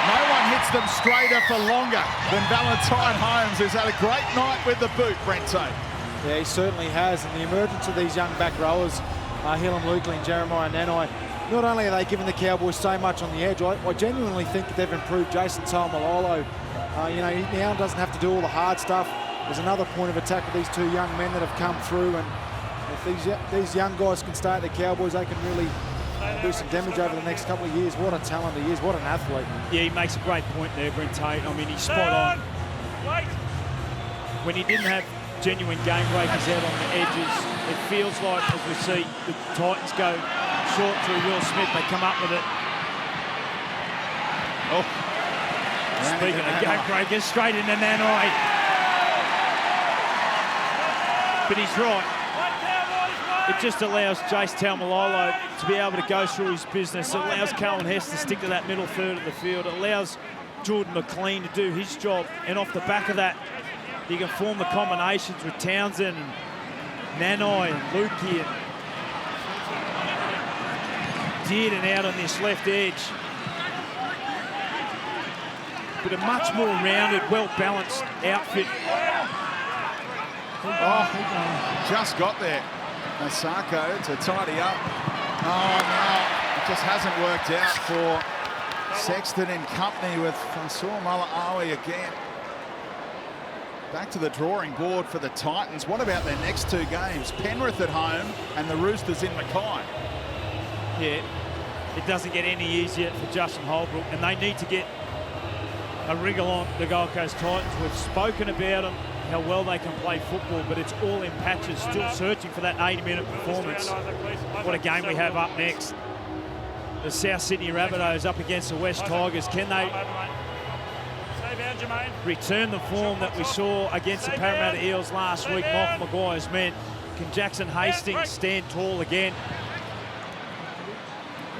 No one hits them straighter for longer than Valentine Holmes, who's had a great night with the boot, Brent Tate. Yeah, he certainly has. And the emergence of these young back rowers, Hillam Lukey and Jeremiah Nanai, not only are they giving the Cowboys so much on the edge, I genuinely think that they've improved Jason Taumalolo. You know, he now doesn't have to do all the hard stuff. There's another point of attack with these 2 young men that have come through, and if these young guys can stay at the Cowboys, they can really do some damage over the next couple of years. What a talent he is, what an athlete. Yeah, he makes a great point there, Brent Tate. I mean, he's spot on. When he didn't have genuine game breakers out on the edges, it feels like, as we see, the Titans go short through Will Smith, they come up with it. Oh, speaking of game breakers, straight into Nanai. But he's right. It just allows Jace Taumalolo to be able to go through his business. It allows Cohen Hess to stick to that middle third of the field. It allows Jordan McLean to do his job. And off the back of that, you can form the combinations with Townsend and Nanai and Lukey and Dearden out on this left edge. but a much more rounded, well-balanced outfit. Oh, just got there. Masako to tidy up. Oh, no, it just hasn't worked out for Sexton in company with Francois Malaawi again. Back to the drawing board for the Titans. What about their next two games? Penrith at home and the Roosters in Mackay. Yeah, it doesn't get any easier for Justin Holbrook, and they need to get a wriggle on the Gold Coast Titans. We've spoken about them, how well they can play football, but it's all in patches, still searching for that 80-minute performance. What a game we have up next. The South Sydney Rabbitohs up against the West Tigers. Can they return the form that we saw against the Parramatta Eels last week? Moff Maguire's men. Can Jackson Hastings stand tall again?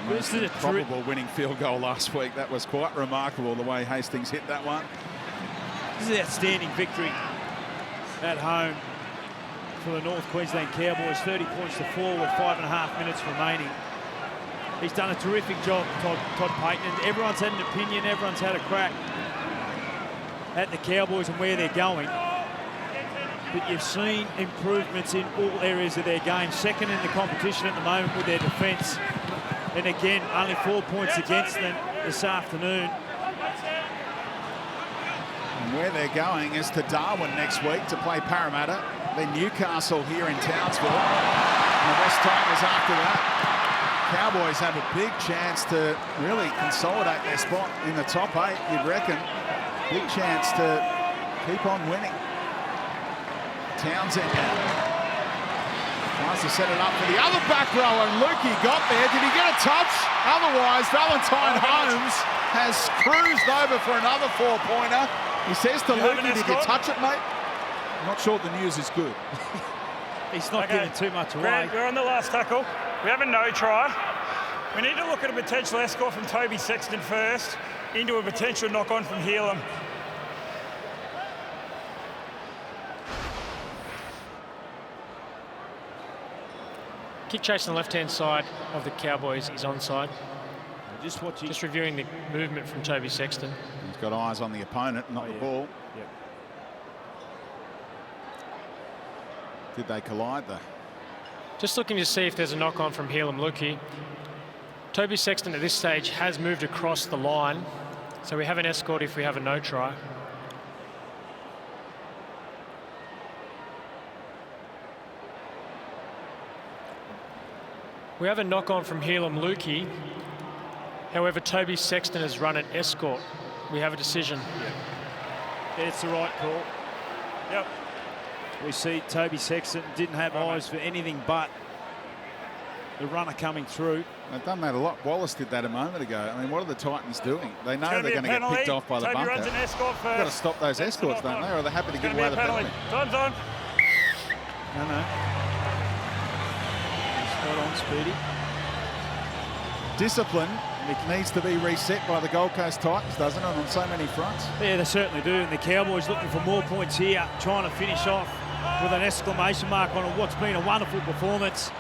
This is a probable winning field goal last week. That was quite remarkable, the way Hastings hit that one. This is an outstanding victory at home for the North Queensland Cowboys. 30 points to 4 with 5.5 minutes remaining. He's done a terrific job, Todd Payton. And everyone's had an opinion, everyone's had a crack at the Cowboys and where they're going. But you've seen improvements in all areas of their game. Second in the competition at the moment with their defence. And again, only 4 points against them this afternoon. And where they're going is to Darwin next week to play Parramatta. Then Newcastle here in Townsville. And the West Tigers after that. Cowboys have a big chance to really consolidate their spot in the top 8, you'd reckon. Big chance to keep on winning. Townsend tries to set it up for the other back row, and Lukey got there. Did he get a touch? Otherwise, Valentine Holmes has cruised over for another 4-pointer. He says to Lukey, did you touch it, mate? I'm not sure the news is good. He's not giving too much away. Grant, we're on the last tackle. We have a no try. We need to look at a potential escort from Toby Sexton first into a potential knock-on from Helam. Kick chase on the left-hand side of the Cowboys is onside. Just reviewing the movement from Toby Sexton. He's got eyes on the opponent, not the ball. Yep. Did they collide though? Just looking to see if there's a knock-on from Helam Lukey. Toby Sexton at this stage has moved across the line, so we have an escort if we have a no try. We have a knock-on from Helam Lukey. However, Toby Sexton has run an escort. We have a decision. Yeah, it's the right call. Yep. We see Toby Sexton didn't have eyes for anything but the runner coming through. They've done that a lot. Wallace did that a moment ago. I mean, what are the Titans doing? They know they're going to get picked off by the bunker. Runs an escort first. They've got to stop those escorts, don't they? Or are they happy to give away the penalty? Time's on. No. Spot on, Speedy. Discipline needs to be reset by the Gold Coast Titans, doesn't it, on so many fronts? Yeah, they certainly do. And the Cowboys looking for more points here, trying to finish off with an exclamation mark on what's been a wonderful performance.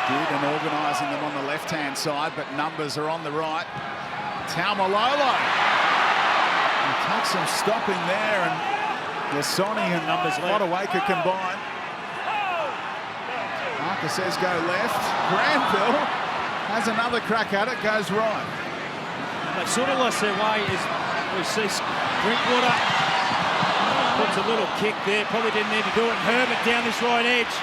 Good and organising them on the left-hand side, but numbers are on the right. Taumalolo. He takes some stopping there, and Lasoni and Fodawaker combine. Marcus says go left. Granville has another crack at it, goes right. They've sort of lost their way as we see Drinkwater puts a little kick there. Probably didn't need to do it. Herbert down this right edge.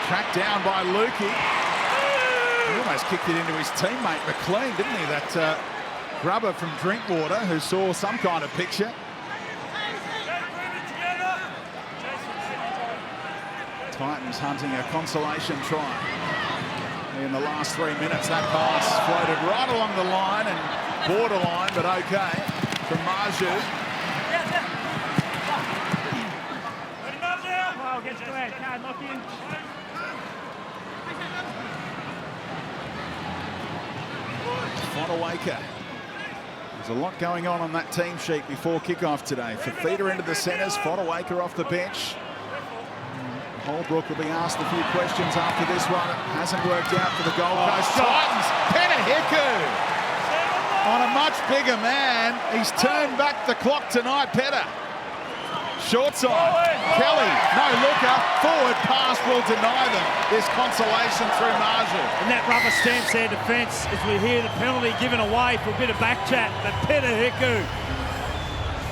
Tracked down by Lukey. He almost kicked it into his teammate McLean, didn't he? That grubber from Drinkwater who saw some kind of picture. Titans hunting a consolation try. In the last 3 minutes, that pass floated right along the line and borderline, but okay, from Marju. Fodawaker. There's a lot going on that team sheet before kickoff today. Fafita into the centres, Fodawaker off the bench. Holbrook will be asked a few questions after this one. It hasn't worked out for the Gold Coast Titans. Peta on a much bigger man. He's turned back the clock tonight, Peta. Short side. Kelly, no looker. Forward pass will deny them this consolation through Marju. And that rubber stamps their defence as we hear the penalty given away for a bit of back chat. But Peta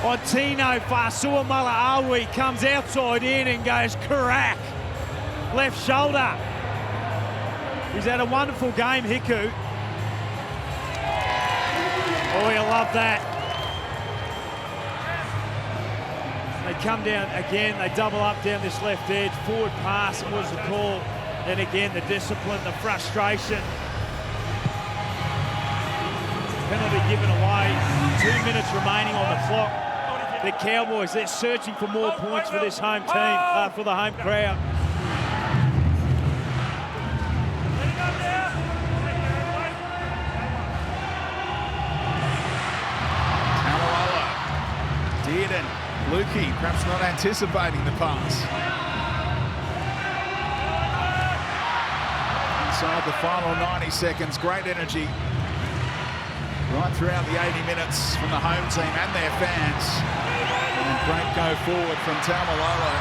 on Tino Fa'asuamala-Awi comes outside in and goes crack. Left shoulder. He's had a wonderful game, Hiku. Oh, you love that. They come down again, they double up down this left edge. Forward pass was the call. Then again, the discipline, the frustration. Penalty given away. 2 minutes remaining on the clock. The Cowboys, they're searching for more points for this home team, for the home crowd. Dearden, Lukey, perhaps not anticipating the pass. Inside the final 90 seconds, great energy right throughout the 80 minutes from the home team and their fans. And great go forward from Taumalolo.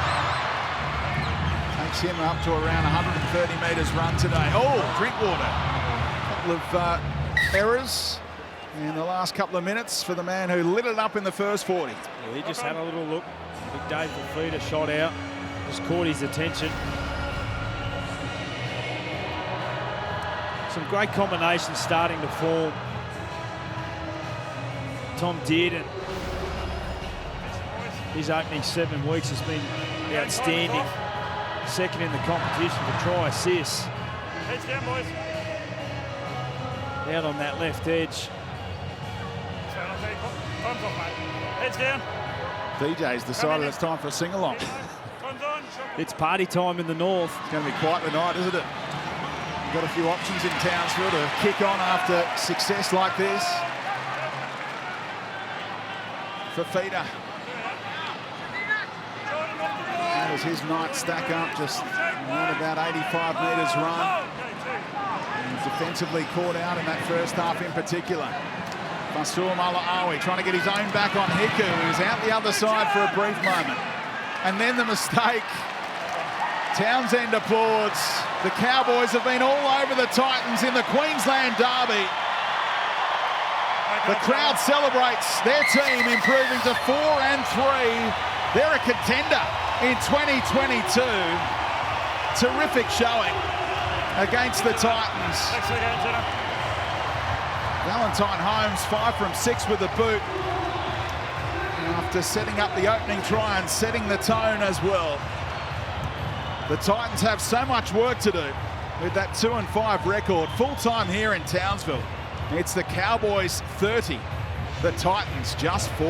Takes him up to around 130 metres run today. Oh, Drinkwater. A couple of errors in the last couple of minutes for the man who lit it up in the first 40. Yeah, he just had a little look. Big Dave Fafita shot out. Just caught his attention. Some great combinations starting to form. Tom Dearden, his opening 7 weeks has been outstanding. Second in the competition for try assists. Heads down, boys. Out on that left edge. Time's off, mate. Heads down. DJ's decided it's time for a sing-along. It's party time in the north. It's going to be quite the night, isn't it? We've got a few options in Townsville to kick on after success like this. Fafita. How does his night stack up? Just around about 85 metres run. And defensively caught out in that first half in particular. Fa'asuamala-Awi trying to get his own back on Hiku, who was out the other side for a brief moment. And then the mistake. Townsend applauds. The Cowboys have been all over the Titans in the Queensland Derby. The crowd celebrates their team improving to 4-3. They're a contender in 2022. Terrific showing against the Titans. Valentine Holmes 5 from 6 with the boot. After setting up the opening try and setting the tone as well. The Titans have so much work to do with that 2-5 record. Full time here in Townsville. It's the Cowboys 30, the Titans just 4.